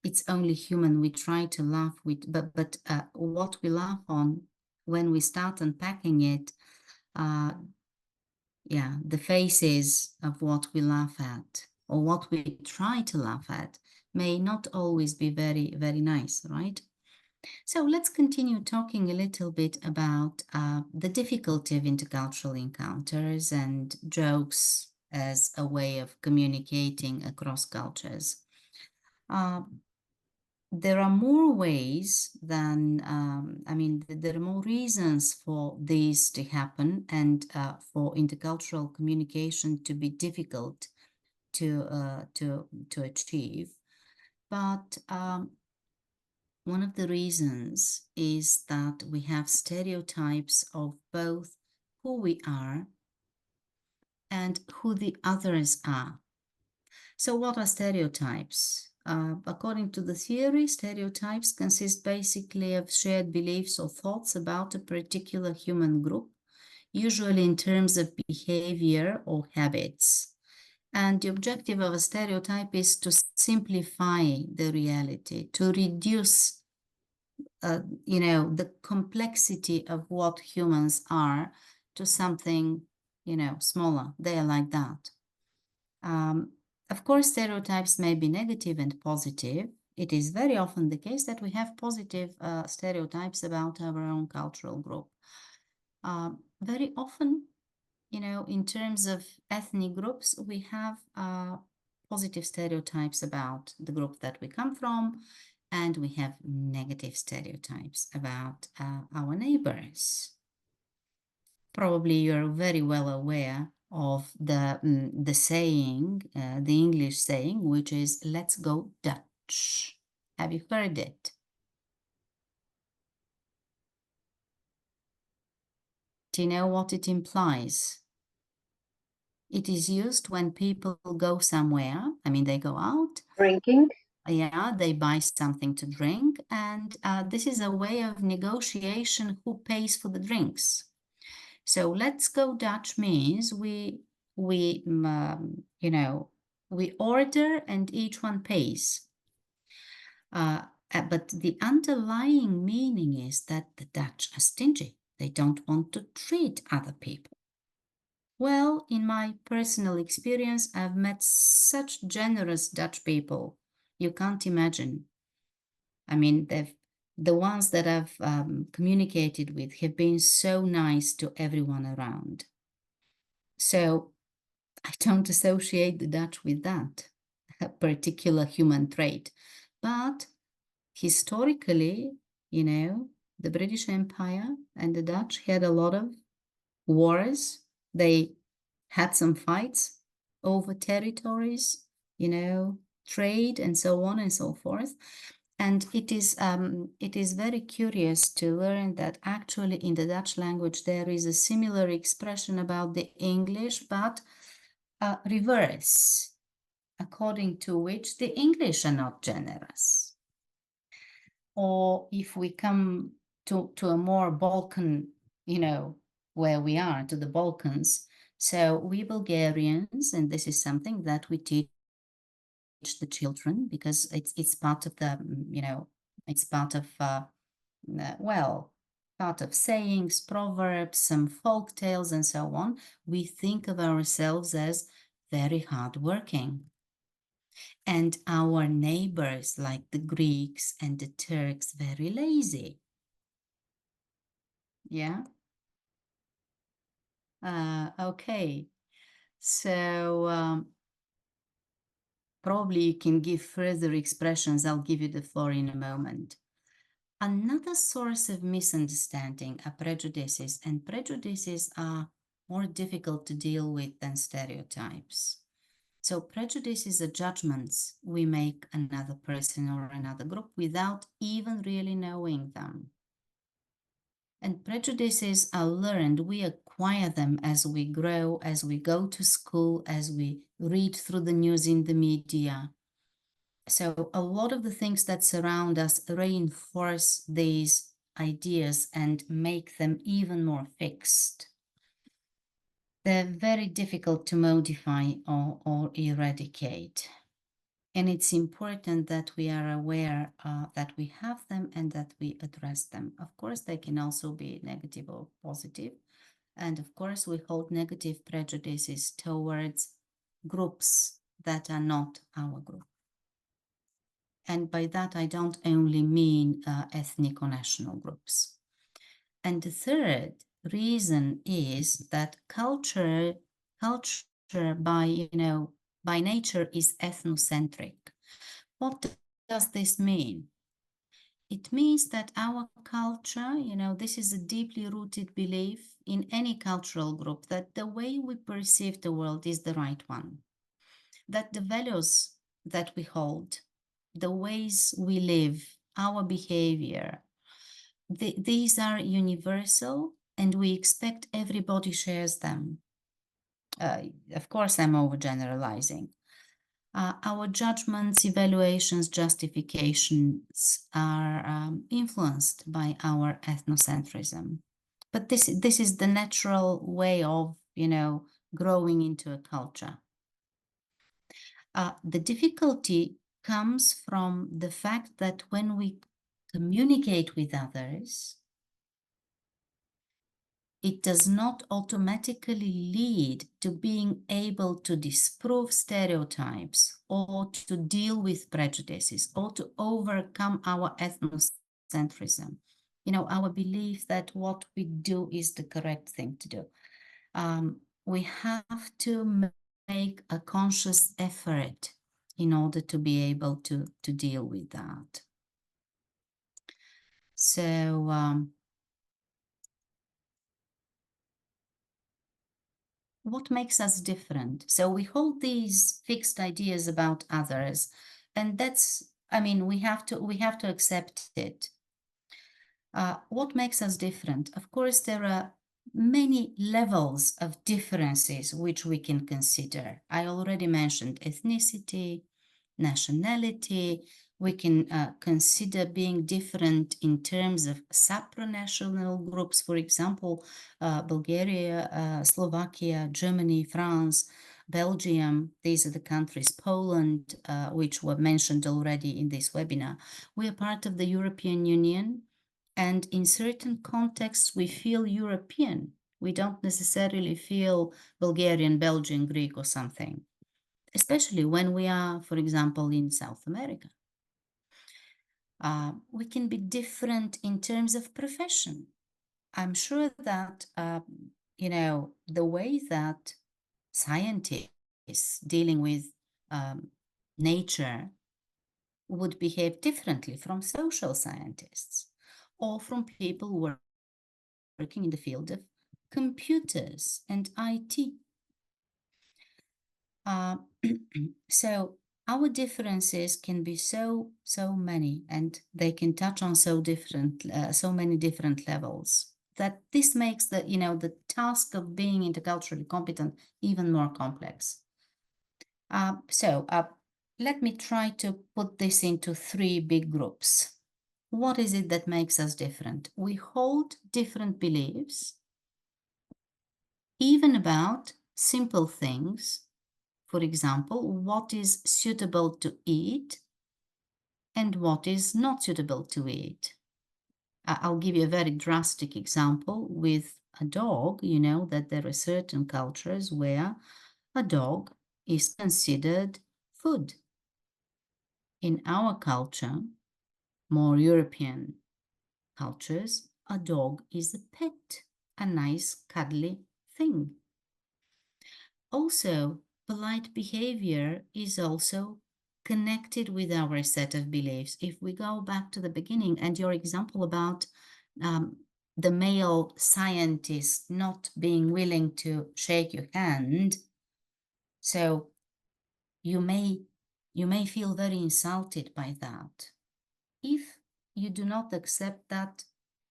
it's only human. We try to laugh with, but what we laugh on when we start unpacking it, the faces of what we laugh at or what we try to laugh at may not always be very, very nice, right? So let's continue talking a little bit about the difficulty of intercultural encounters and jokes as a way of communicating across cultures. There are more ways than, there are more reasons for these to happen and for intercultural communication to be difficult to achieve. But one of the reasons is that we have stereotypes of both who we are and who the others are. So what are stereotypes? According to the theory, stereotypes consist basically of shared beliefs or thoughts about a particular human group, usually in terms of behavior or habits. And the objective of a stereotype is to simplify the reality, to reduce, the complexity of what humans are to something, smaller. They are like that. Of course, stereotypes may be negative and positive. It is very often the case that we have positive stereotypes about our own cultural group. Very often, in terms of ethnic groups, we have positive stereotypes about the group that we come from, and we have negative stereotypes about our neighbors. Probably you're very well aware of the saying, the English saying, which is "Let's go Dutch." Have you heard it? Do you know what it implies? It is used when people go somewhere. I mean, they go out. Drinking. Yeah, they buy something to drink, and this is a way of negotiation who pays for the drinks. So let's go Dutch means we order and each one pays. But the underlying meaning is that the Dutch are stingy. They don't want to treat other people. Well, in my personal experience, I've met such generous Dutch people. You can't imagine. I mean, the ones that I've communicated with have been so nice to everyone around. So I don't associate the Dutch with that particular human trait. But historically, the British Empire and the Dutch had a lot of wars. They had some fights over territories, you know, trade and so on and so forth. And it is very curious to learn that actually in the Dutch language there is a similar expression about the English, but reverse, according to which the English are not generous. Or if we come to a more Balkan, you know, where we are, to the Balkans, so we Bulgarians, and this is something that we teach the children because it's part of the, you know, it's part of, well, part of sayings, proverbs, some folk tales and so on. We think of ourselves as very hardworking. And our neighbors, like the Greeks and the Turks, very lazy. Yeah. Okay. So probably you can give further expressions. I'll give you the floor in a moment. Another source of misunderstanding are prejudices, and prejudices are more difficult to deal with than stereotypes. So prejudices are judgments we make another person or another group without even really knowing them. And prejudices are learned, we acquire them as we grow, as we go to school, as we read through the news in the media. So a lot of the things that surround us reinforce these ideas and make them even more fixed. They're very difficult to modify or eradicate. And it's important that we are aware that we have them and that we address them. Of course, they can also be negative or positive. And of course, we hold negative prejudices towards groups that are not our group. And by that, I don't only mean ethnic or national groups. And the third reason is that culture by nature is ethnocentric. What does this mean? It means that our culture, this is a deeply rooted belief in any cultural group that the way we perceive the world is the right one, that the values that we hold, the ways we live, our behavior, these are universal and we expect everybody shares them. Of course, I'm overgeneralizing. Our judgments, evaluations, justifications are influenced by our ethnocentrism. But this is the natural way of, growing into a culture. The difficulty comes from the fact that when we communicate with others, it does not automatically lead to being able to disprove stereotypes or to deal with prejudices or to overcome our ethnocentrism. Our belief that what we do is the correct thing to do. We have to make a conscious effort in order to be able to deal with that. So, what makes us different? So we hold these fixed ideas about others, and we have to accept it. What makes us different? Of course, there are many levels of differences which we can consider. I already mentioned ethnicity, nationality. We can consider being different in terms of supranational groups, for example, Bulgaria, Slovakia, Germany, France, Belgium. These are the countries, Poland, which were mentioned already in this webinar. We are part of the European Union, and in certain contexts, we feel European. We don't necessarily feel Bulgarian, Belgian, Greek, or something, especially when we are, for example, in South America. We can be different in terms of profession. I'm sure that, the way that scientists dealing with nature would behave differently from social scientists or from people working in the field of computers and IT. So our differences can be so many, and they can touch on so many different levels, that this makes the task of being interculturally competent even more complex. Let me try to put this into 3 big groups. What is it that makes us different? We hold different beliefs, even about simple things. For example, what is suitable to eat and what is not suitable to eat. I'll give you a very drastic example with a dog. You know that there are certain cultures where a dog is considered food. In our culture, more European cultures, a dog is a pet, a nice cuddly thing. Also, polite behavior is also connected with our set of beliefs. If we go back to the beginning and your example about the male scientist not being willing to shake your hand, so you may feel very insulted by that. If you do not accept that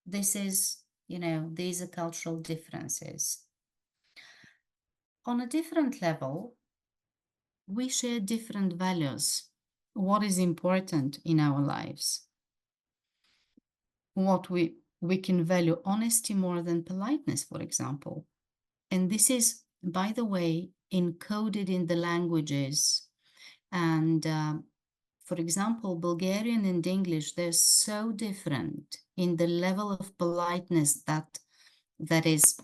this is, these are cultural differences. On a different level, we share different values. What is important in our lives? What we can value honesty more than politeness, for example. And this is, by the way, encoded in the languages. And for example, Bulgarian and English, they're so different in the level of politeness that is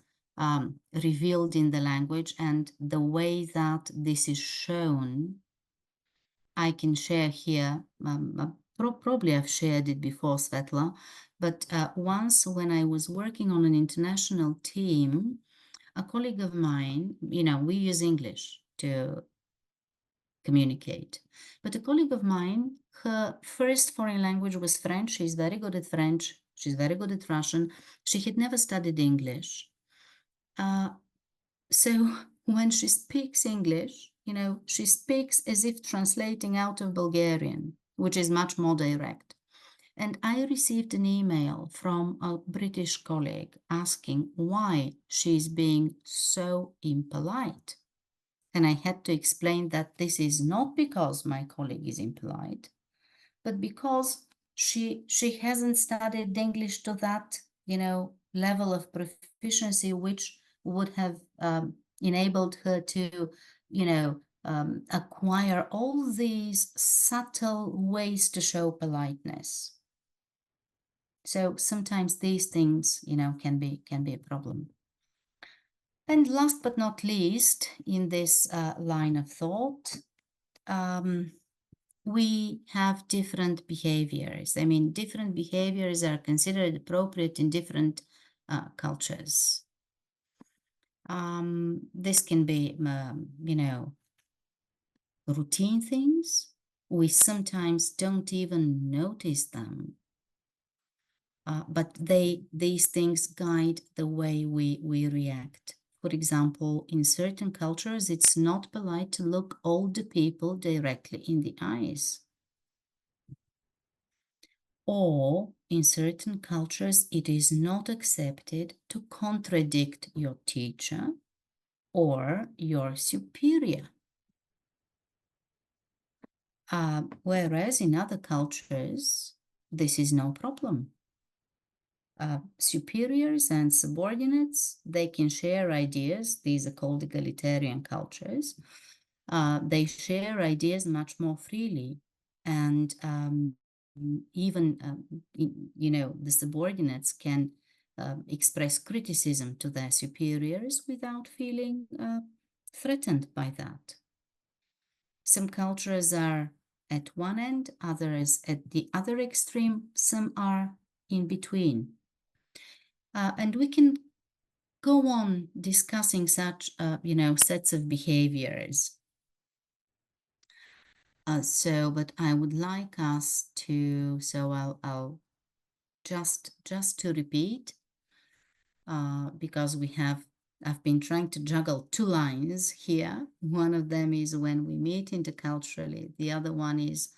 revealed in the language and the way that this is shown. I can share here, probably I've shared it before, Svetla, but once when I was working on an international team, a colleague of mine, we use English to communicate, but a colleague of mine, her first foreign language was French. She's very good at French. She's very good at Russian. She had never studied English. So when she speaks English, she speaks as if translating out of Bulgarian, which is much more direct. And I received an email from a British colleague asking why she's being so impolite. And I had to explain that this is not because my colleague is impolite, but because she hasn't studied English to that, level of proficiency, which would have enabled her to, acquire all these subtle ways to show politeness. So sometimes these things, can be a problem. And last but not least, in this line of thought, we have different behaviors. I mean, different behaviors are considered appropriate in different cultures. This can be, routine things. We sometimes don't even notice them. But these things guide the way we react. For example, in certain cultures, it's not polite to look older people directly in the eyes. Or in certain cultures, it is not accepted to contradict your teacher or your superior. Whereas in other cultures, this is no problem. Superiors and subordinates, they can share ideas. These are called egalitarian cultures. They share ideas much more freely. And even, the subordinates can express criticism to their superiors without feeling threatened by that. Some cultures are at one end, others at the other extreme, some are in between. And we can go on discussing such, sets of behaviors. But I would like us to, I'll just to repeat, because we have I've been trying to juggle two lines here. One of them is when we meet interculturally. The other one is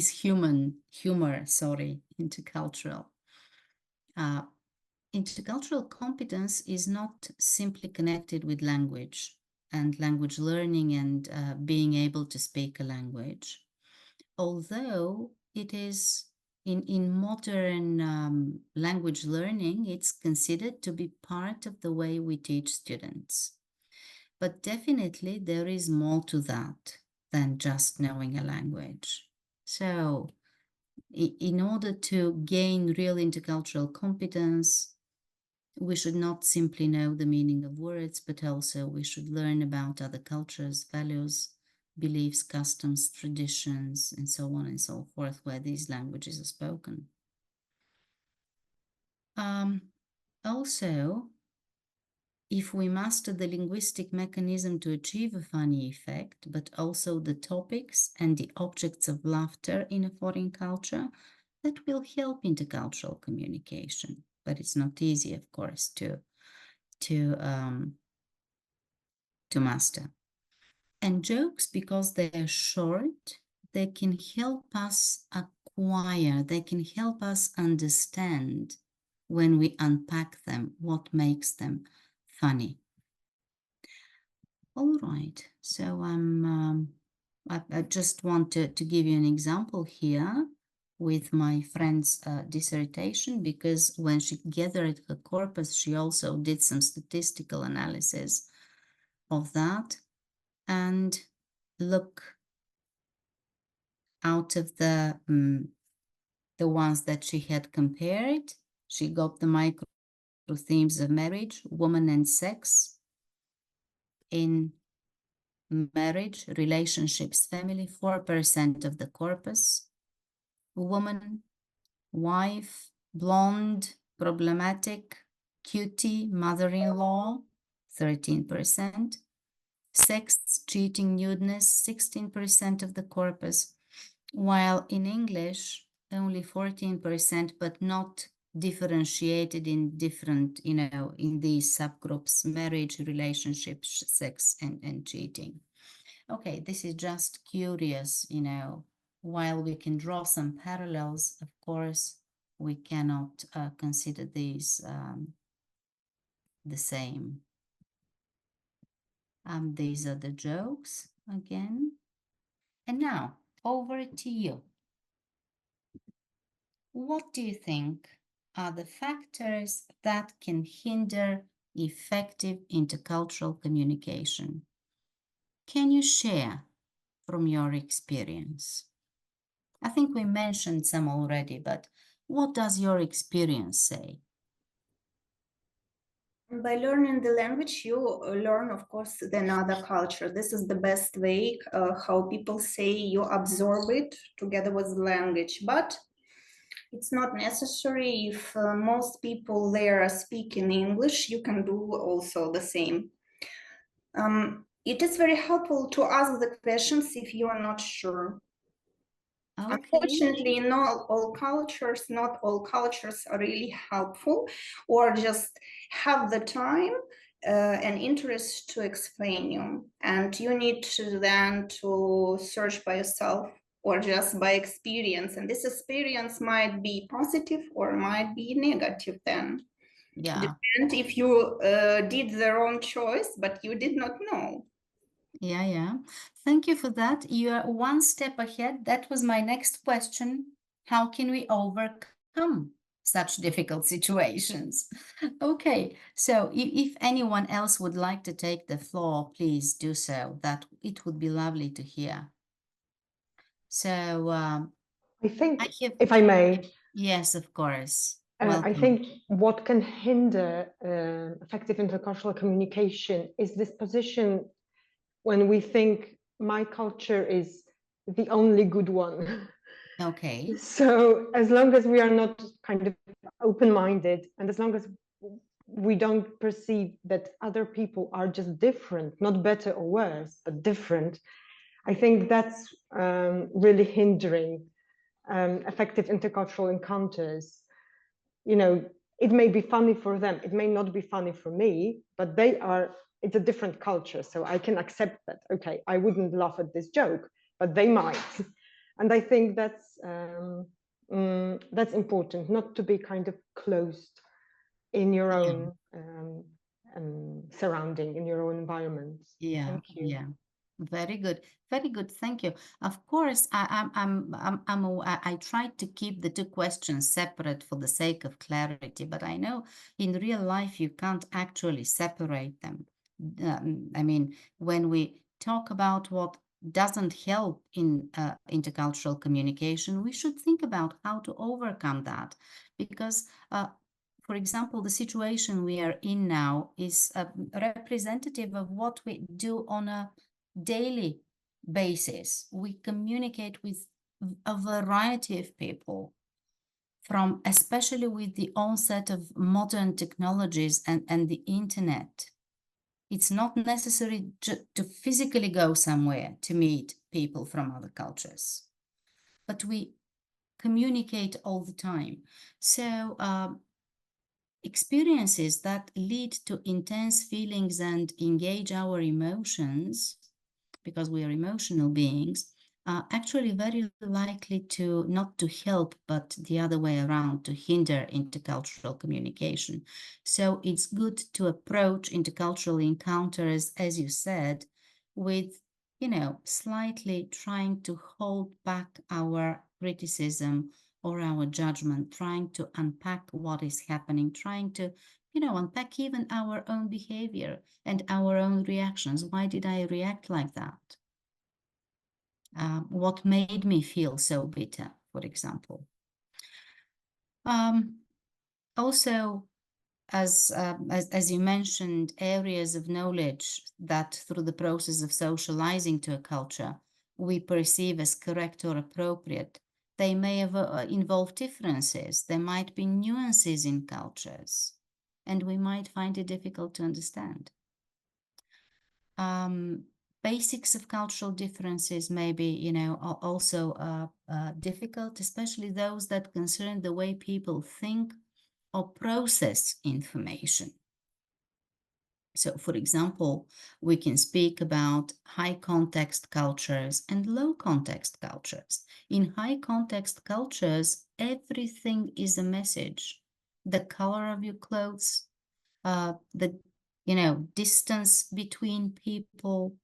humor, intercultural. Intercultural competence is not simply connected with language and language learning and being able to speak a language. Although it is in modern language learning, it's considered to be part of the way we teach students. But definitely there is more to that than just knowing a language. So in order to gain real intercultural competence, we should not simply know the meaning of words, but also we should learn about other cultures, values, beliefs, customs, traditions, and so on and so forth, where these languages are spoken. Also, if we master the linguistic mechanism to achieve a funny effect, but also the topics and the objects of laughter in a foreign culture, that will help intercultural communication. But it's not easy, of course, to master. And jokes, because they are short, they can help us acquire, they can help us understand when we unpack them, what makes them funny. All right, so I just want to give you an example here with my friend's dissertation, because when she gathered her corpus, she also did some statistical analysis of that. And look, out of the ones that she had compared, she got the micro themes of marriage, woman and sex, in marriage, relationships, family, 4% of the corpus, woman, wife, blonde, problematic, cutie, mother-in-law, 13%, sex, cheating, nudeness, 16% of the corpus, while in English, only 14%, but not differentiated in different, in these subgroups: marriage, relationships, sex, and cheating. Okay, this is just curious, while we can draw some parallels, of course, we cannot consider these the same. These are the jokes again. And now, over to you. What do you think are the factors that can hinder effective intercultural communication? Can you share from your experience? I think we mentioned some already, but what does your experience say? By learning the language, you learn, of course, another culture. This is the best way, how people say, you absorb it together with the language. But it's not necessary. If most people there are speaking English, you can do also the same. It is very helpful to ask the questions if you are not sure. Okay. Unfortunately, not all cultures are really helpful or just have the time and interest to explain you. And you need to then to search by yourself or just by experience. And this experience might be positive or might be negative then. Yeah. Depends if you did the wrong choice, but you did not know. Yeah. Thank you for that. You are one step ahead. That was my next question. How can we overcome such difficult situations? Okay, so if anyone else would like to take the floor, please do so. That it would be lovely to hear. So I think, I have, if I may, yes, of course. I think what can hinder effective intercultural communication is this position when we think my culture is the only good one. Okay. So as long as we are not kind of open-minded, and as long as we don't perceive that other people are just different, not better or worse, but different, I think that's really hindering effective intercultural encounters. it may be funny for them. It may not be funny for me, but it's a different culture. So I can accept that. Okay, I wouldn't laugh at this joke, but they might. And I think that's important, not to be kind of closed in your own surrounding, in your own environment. Yeah, Thank you. yeah. Very good. Very good. Thank you. Of course, I tried to keep the two questions separate for the sake of clarity, but I know in real life you can't actually separate them. I mean, when we talk about what doesn't help in intercultural communication, we should think about how to overcome that, because for example, the situation we are in now is representative of what we do on a daily basis. We communicate with a variety of people, from especially with the onset of modern technologies and the internet. It's not necessary to physically go somewhere to meet people from other cultures, but we communicate all the time. So experiences that lead to intense feelings and engage our emotions, because we are emotional beings, are actually very likely to not to help, but the other way around, to hinder intercultural communication. So it's good to approach intercultural encounters, as you said, with, you know, slightly trying to hold back our criticism or our judgment, trying to unpack what is happening, trying to, you know, unpack even our own behavior and our own reactions. Why did I react like that? What made me feel so bitter, for example. Also, as you mentioned, areas of knowledge that through the process of socializing to a culture, we perceive as correct or appropriate. They may have involve differences. There might be nuances in cultures, and we might find it difficult to understand. Basics of cultural differences may be, you know, also difficult, especially those that concern the way people think or process information. So, for example, we can speak about high context cultures and low context cultures. In high context cultures, everything is a message. The color of your clothes, the, you know, distance between people,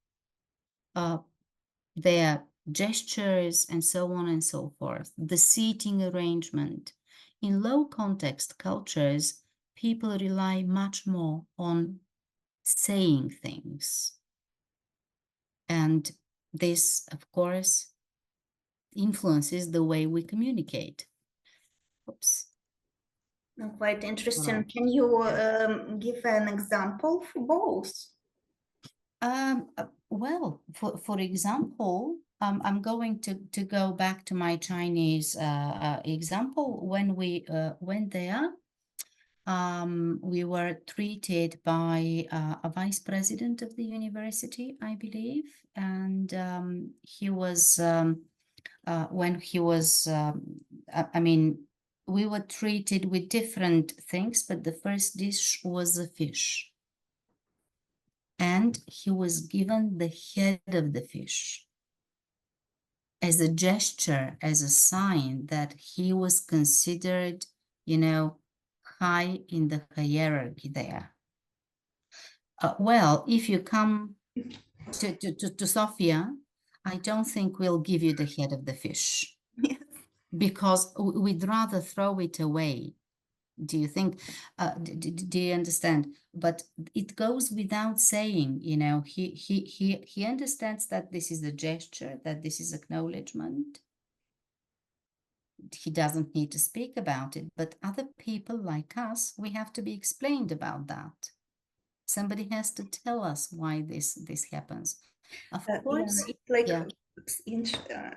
their gestures, and so on and so forth, the seating arrangement. In low context cultures, people rely much more on saying things. And this, of course, influences the way we communicate. Oops. Quite interesting. Right. Can you give an example for both? Well, for example, I'm going to go back to my Chinese example. When we went there, we were treated by a vice president of the university, I believe, and he was when he was, I mean, we were treated with different things, but the first dish was a fish. And he was given the head of the fish as a gesture, as a sign that he was considered, you know, high in the hierarchy there. Well, if you come to Sofia, I don't think we'll give you the head of the fish. Yes. Because we'd rather throw it away. Do you think, do you understand? But it goes without saying, you know, he understands that this is a gesture, that this is acknowledgement. He doesn't need to speak about it, but other people like us, we have to be explained about that. Somebody has to tell us why this happens. Of course, it's like, yeah.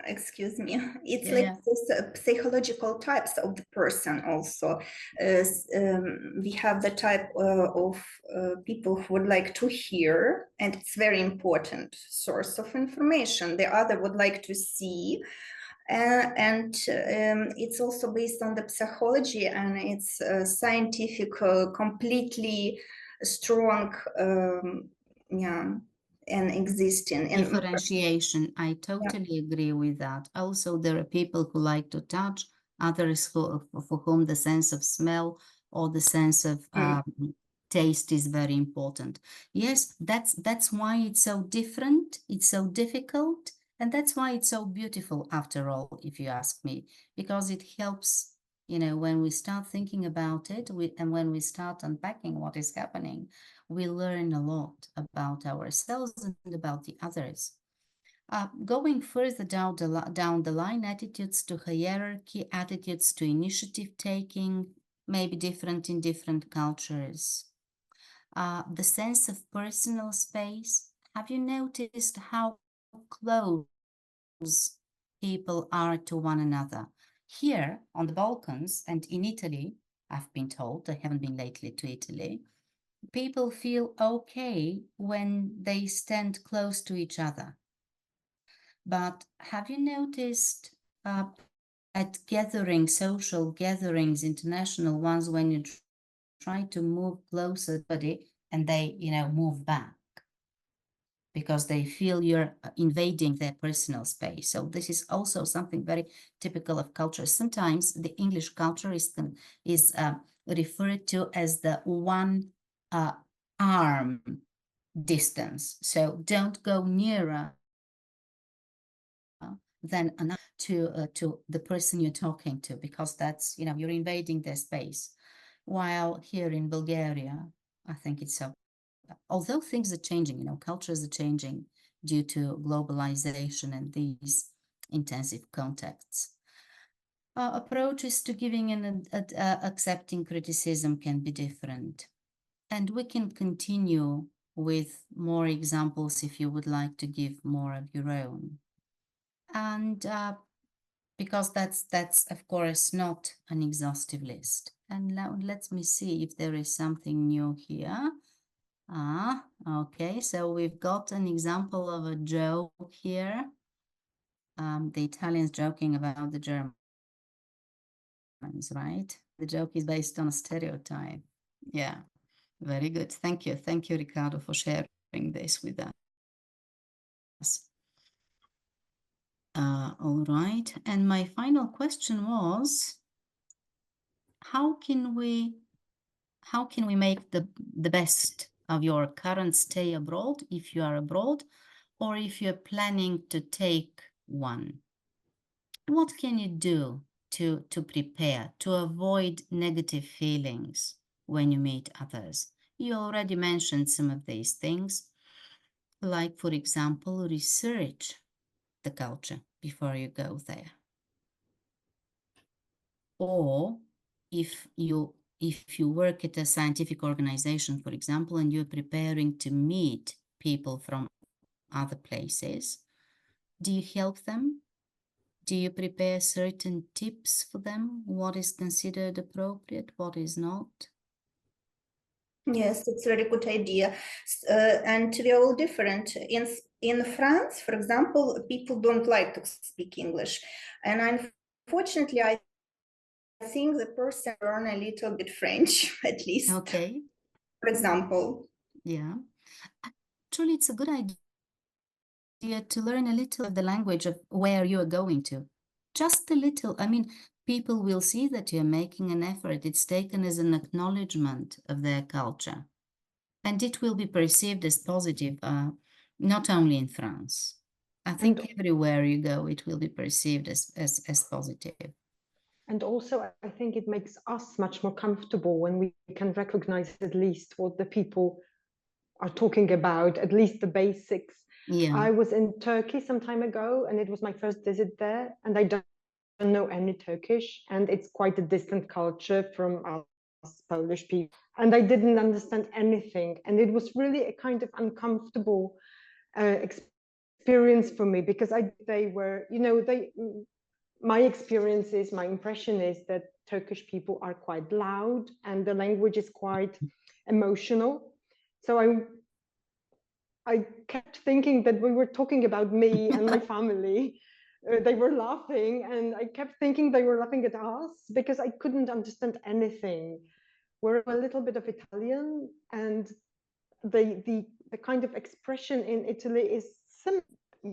Excuse me, it's Yeah, like yeah. those psychological types of the person also. We have the type of people who would like to hear, and it's very important source of information. The other would like to see, And it's also based on the psychology, and it's scientific, completely strong, yeah, and existing. And Differentiation, I totally agree with that. Also, there are people who like to touch, others for whom the sense of smell or the sense of taste is very important. Yes, that's why it's so different, it's so difficult, and that's why it's so beautiful after all, if you ask me, because it helps, you know, when we start thinking about it, and when we start unpacking what is happening, we learn a lot about ourselves and about the others. Going further down the line, attitudes to hierarchy, attitudes to initiative taking may be different in different cultures. The sense of personal space. Have you noticed how close people are to one another? Here on the Balkans and in Italy, I've been told, I haven't been lately to Italy, people feel okay when they stand close to each other. But have you noticed at gatherings, social gatherings, international ones, when you try to move closer to somebody and they, you know, move back because they feel you're invading their personal space. So this is also something very typical of culture. Sometimes the English culture is referred to as the one arm distance. So don't go nearer than enough to the person you're talking to, because that's, you know, you're invading their space. While here in Bulgaria, I think it's so, although things are changing, you know, cultures are changing due to globalization and these intensive contacts. Approaches to giving and accepting criticism can be different. And we can continue with more examples if you would like to give more of your own. And because that's of course not an exhaustive list. And now let me see if there is something new here. Okay, so we've got an example of a joke here. The Italians joking about the Germans, right? The joke is based on a stereotype. Yeah, very good. Thank you. Thank you, Ricardo, for sharing this with us. All right. And my final question was, how can we make the best of your current stay abroad, if you are abroad, or if you're planning to take one? What can you do to prepare, to avoid negative feelings when you meet others? You already mentioned some of these things, like, for example, research the culture before you go there. Or if you work at a scientific organization, for example, and you're preparing to meet people from other places, do you help them? Do you prepare certain tips for them? What is considered appropriate, what is not? yes, it's a very good idea. And we are all different. In France, for example, people don't like to speak English. And unfortunately, I think the person learn a little bit French, at least. Okay. For example. Yeah. Actually, it's a good idea to learn a little of the language of where you are going to. Just a little. I mean, people will see that you're making an effort. It's taken as an acknowledgement of their culture. And it will be perceived as positive, not only in France. I think everywhere you go, it will be perceived as positive. And also, I think it makes us much more comfortable when we can recognize at least what the people are talking about, at least the basics. Yeah. I was in Turkey some time ago, and it was my first visit there, and I don't know any Turkish, and it's quite a distant culture from us Polish people, and I didn't understand anything, and it was really a kind of uncomfortable experience for me, because they were, you know, my experience is, my impression is that Turkish people are quite loud and the language is quite emotional. So I kept thinking that we were talking about me and my family. they were laughing, and I kept thinking they were laughing at us because I couldn't understand anything. We're a little bit of Italian, and the kind of expression in Italy is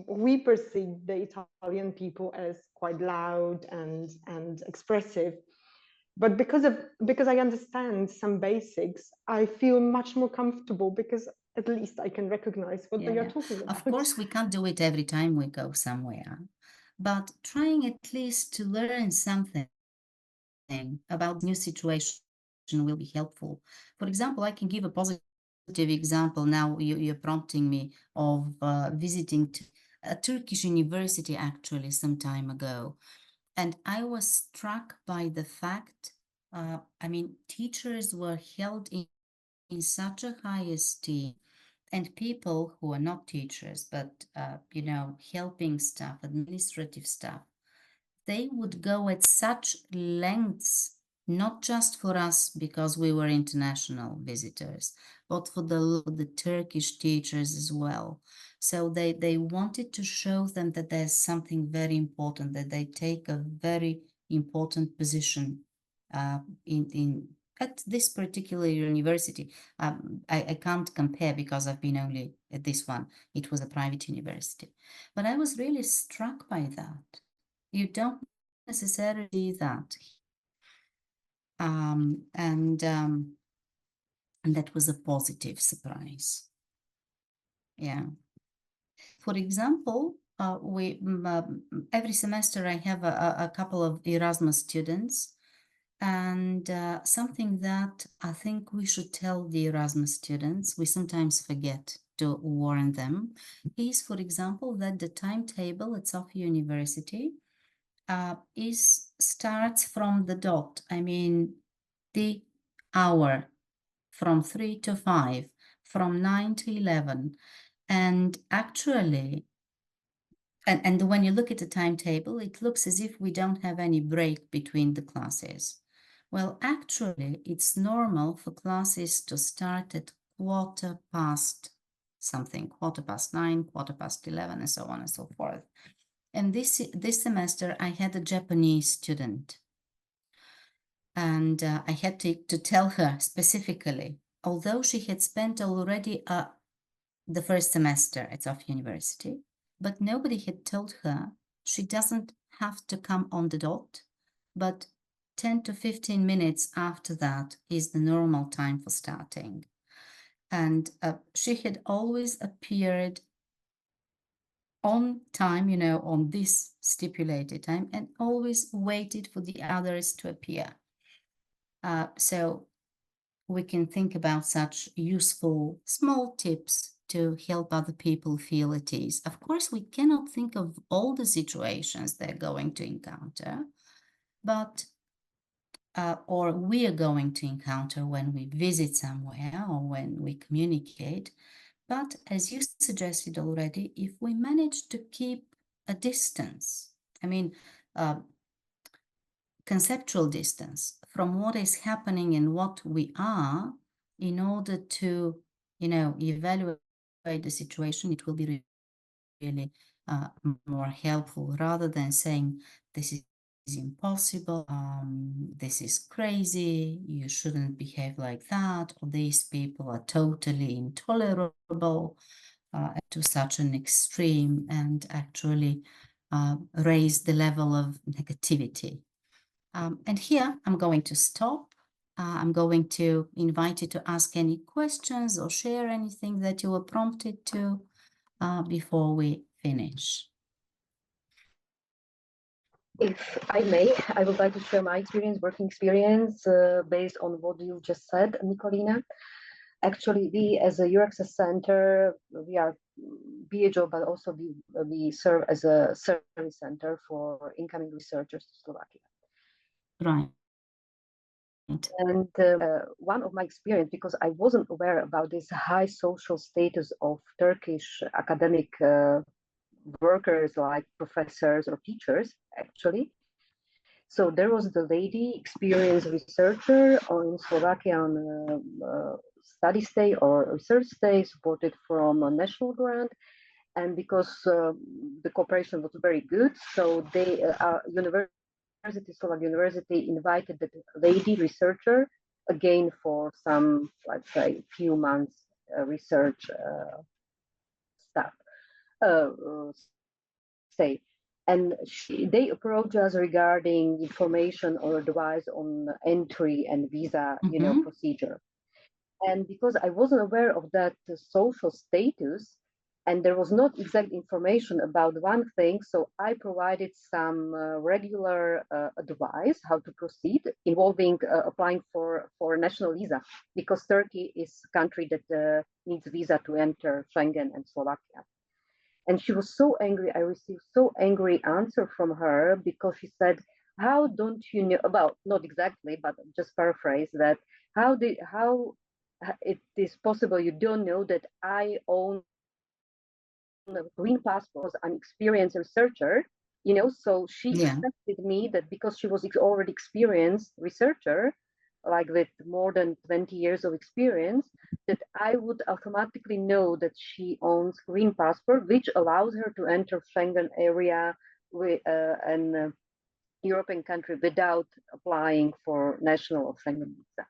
we perceive the Italian people as quite loud and expressive. But because I understand some basics, I feel much more comfortable because at least I can recognize what they are talking about. Of course, we can't do it every time we go somewhere, but trying at least to learn something about new situation will be helpful. For example, I can give a positive example. Now you're prompting me of visiting a Turkish university actually some time ago. And I was struck by the fact, I mean, teachers were held in such a high esteem, and people who are not teachers, but, you know, helping staff, administrative staff, they would go at such lengths, not just for us because we were international visitors, but for the Turkish teachers as well. So they wanted to show them that there's something very important, that they take a very important position in at this particular university. I can't compare because I've been only at this one. It was a private university. But I was really struck by that. You don't necessarily see that. And that was a positive surprise. Yeah. For example, every semester I have a couple of Erasmus students, and something that I think we should tell the Erasmus students, we sometimes forget to warn them, is, for example, that the timetable at Sofia University starts from the dot. I mean, the hour from 3 to 5, from 9 to 11. And actually, and when you look at the timetable, it looks as if we don't have any break between the classes. Well, actually, it's normal for classes to start at 1:15 something, 9:15, 11:15, and so on and so forth. And this semester, I had a Japanese student. And I had to tell her specifically, although she had spent already the first semester at Sofia University, but nobody had told her she doesn't have to come on the dot, but 10 to 15 minutes after that is the normal time for starting. And she had always appeared on time, you know, on this stipulated time, and always waited for the others to appear. So we can think about such useful small tips to help other people feel at ease. Of course, we cannot think of all the situations they're going to encounter, but or we are going to encounter when we visit somewhere or when we communicate. But as you suggested already, if we manage to keep a distance, I mean, conceptual distance from what is happening and what we are, in order to, you know, evaluate the situation, it will be really more helpful rather than saying this is impossible, this is crazy, you shouldn't behave like that, or these people are totally intolerable, to such an extreme, and actually raise the level of negativity. And here I'm going to stop. I'm going to invite you to ask any questions or share anything that you were prompted to before we finish. If I may, I would like to share my working experience based on what you just said, Nicolina. Actually, we as a EURAXESS Center, we are BHO, but also we serve as a service center for incoming researchers to Slovakia. Right. And one of my experience, because I wasn't aware about this high social status of Turkish academic workers like professors or teachers, actually. So there was the lady, experienced researcher in Slovakia on a study stay or research stay supported from a national grant. And because the cooperation was very good, so they, Slovak University invited the lady researcher again for some, let's say, few months research stuff. Say, and they approached us regarding information or advice on entry and visa, procedure. And because I wasn't aware of that social status, and there was not exact information about one thing, so I provided some regular advice how to proceed, involving applying for a national visa, because Turkey is a country that needs visa to enter Schengen and Slovakia. And she was so angry. I received so angry answer from her because she said, "How don't you know?" Well, not exactly, but just paraphrase that. How it is possible you don't know that I own a green passport? I'm an experienced researcher, So she expected me that because she was already experienced researcher, like with more than 20 years of experience, that I would automatically know that she owns green passport, which allows her to enter Schengen area and European country without applying for national or Schengen visa.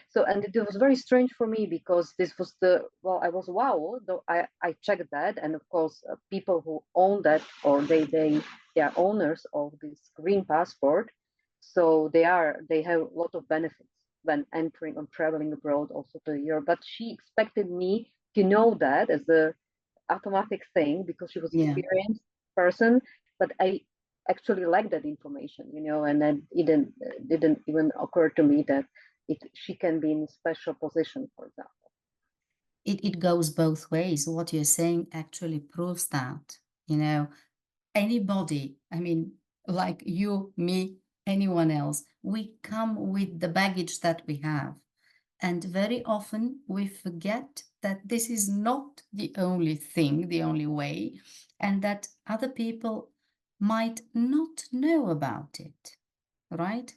So, and it was very strange for me because this was I was wow, though I checked that. And of course, people who own that, or they are owners of this green passport. So they have a lot of benefits when entering or traveling abroad also to Europe. But she expected me to know that as a automatic thing because she was an experienced person. But I actually lacked that information, and then it didn't even occur to me that she can be in a special position, for example. It goes both ways. What you're saying actually proves that, anybody, I mean, like you, me, anyone else, we come with the baggage that we have. And very often we forget that this is not the only thing, the only way, and that other people might not know about it, right?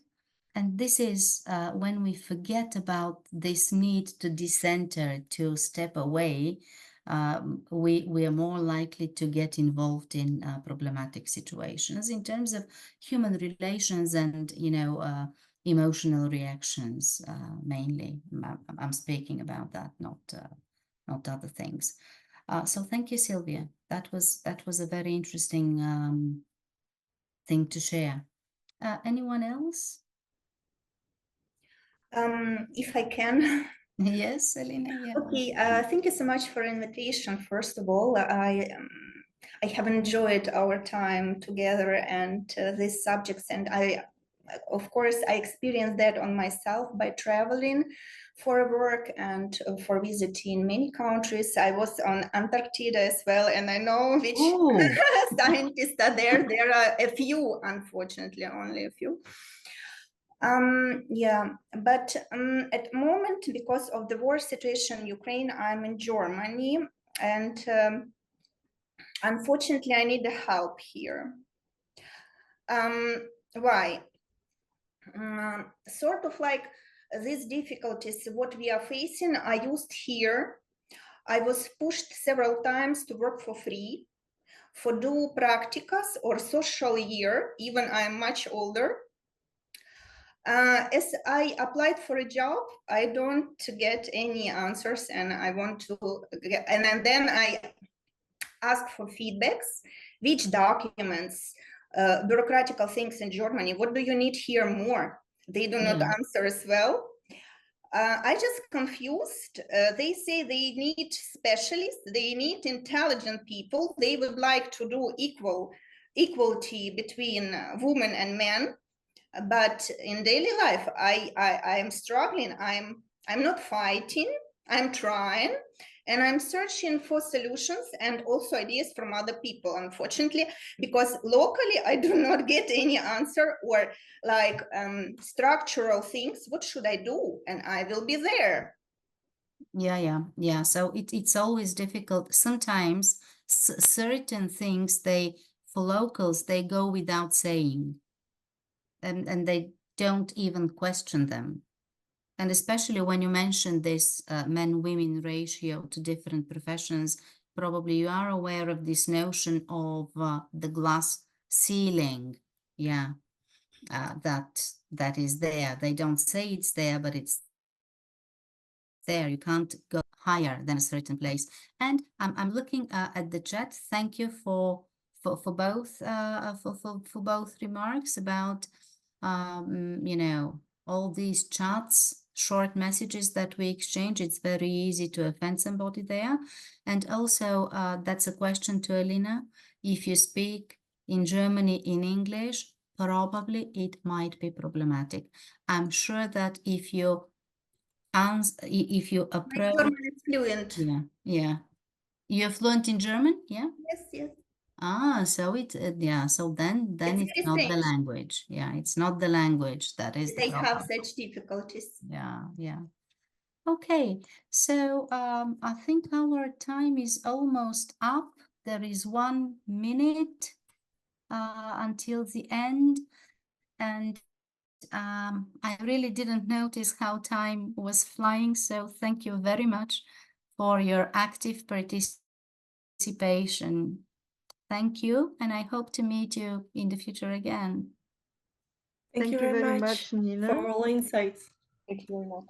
And this is when we forget about this need to decenter, to step away, we are more likely to get involved in problematic situations in terms of human relations and, emotional reactions, mainly. I'm speaking about that, not other things. So thank you, Sylvia. That was a very interesting thing to share. Anyone else? If I can. Yes, Elena. Yeah. Okay. Thank you so much for invitation. First of all, I have enjoyed our time together and these subjects, and of course, I experienced that on myself by traveling for work and for visiting many countries. I was on Antarctica as well, and I know which scientists are there. There are a few, unfortunately, only a few. But at the moment, because of the war situation in Ukraine, I'm in Germany, and unfortunately, I need the help here. Why? Sort of like these difficulties, what we are facing, I used here. I was pushed several times to work for free, for do practicas or social year, even I'm much older. As I applied for a job, I don't get any answers, and I want to get, and then I ask for feedbacks, which documents, bureaucratical things in Germany, what do you need here more? They do not answer as well. I just confused. They say they need specialists, they need intelligent people, they would like to do equality between women and men. But in daily life, I am struggling. I'm not fighting. I'm trying, and I'm searching for solutions and also ideas from other people. Unfortunately, because locally I do not get any answer or like structural things. What should I do? And I will be there. Yeah. So it's always difficult. Sometimes certain things for locals they go without saying. And they don't even question them. And especially when you mention this men-women ratio to different professions, probably you are aware of this notion of the glass ceiling. Yeah, that is there. They don't say it's there, but it's there. You can't go higher than a certain place. And I'm looking at the chat. Thank you for both for both remarks about you know, all these chats, short messages that we exchange. It's very easy to offend somebody there. And also that's a question to Elena. If you speak in Germany in English, probably it might be problematic. I'm sure that if you approach, German is fluent. yeah, you're fluent in German, yeah. Yes. So so then it's very not the strange. language. Yeah, it's not the language that is the They have problem. such difficulties. Yeah. Okay, so I think our time is almost up. There is 1 minute until the end, and I really didn't notice how time was flying. So thank you very much for your active participation. Thank you, and I hope to meet you in the future again. Thank you very much, Nina. for all insights. Thank you very much.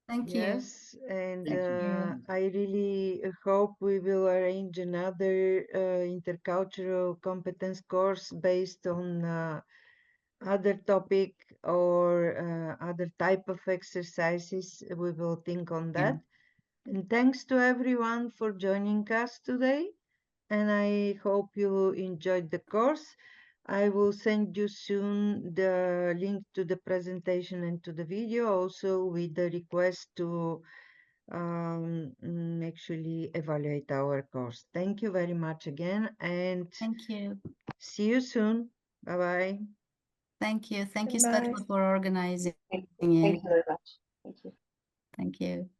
Thank you. Yes, and Thank you. I really hope we will arrange another intercultural competence course based on other topic or other type of exercises. We will think on that. And thanks to everyone for joining us today. And I hope you enjoyed the course. I will send you soon the link to the presentation and to the video, also with the request to actually evaluate our course. Thank you very much again, and Thank you. see you soon. Bye-bye. Thank you. Thank you, Bye. Svetla, for organizing Thank it. you very much. Thank you. Thank you.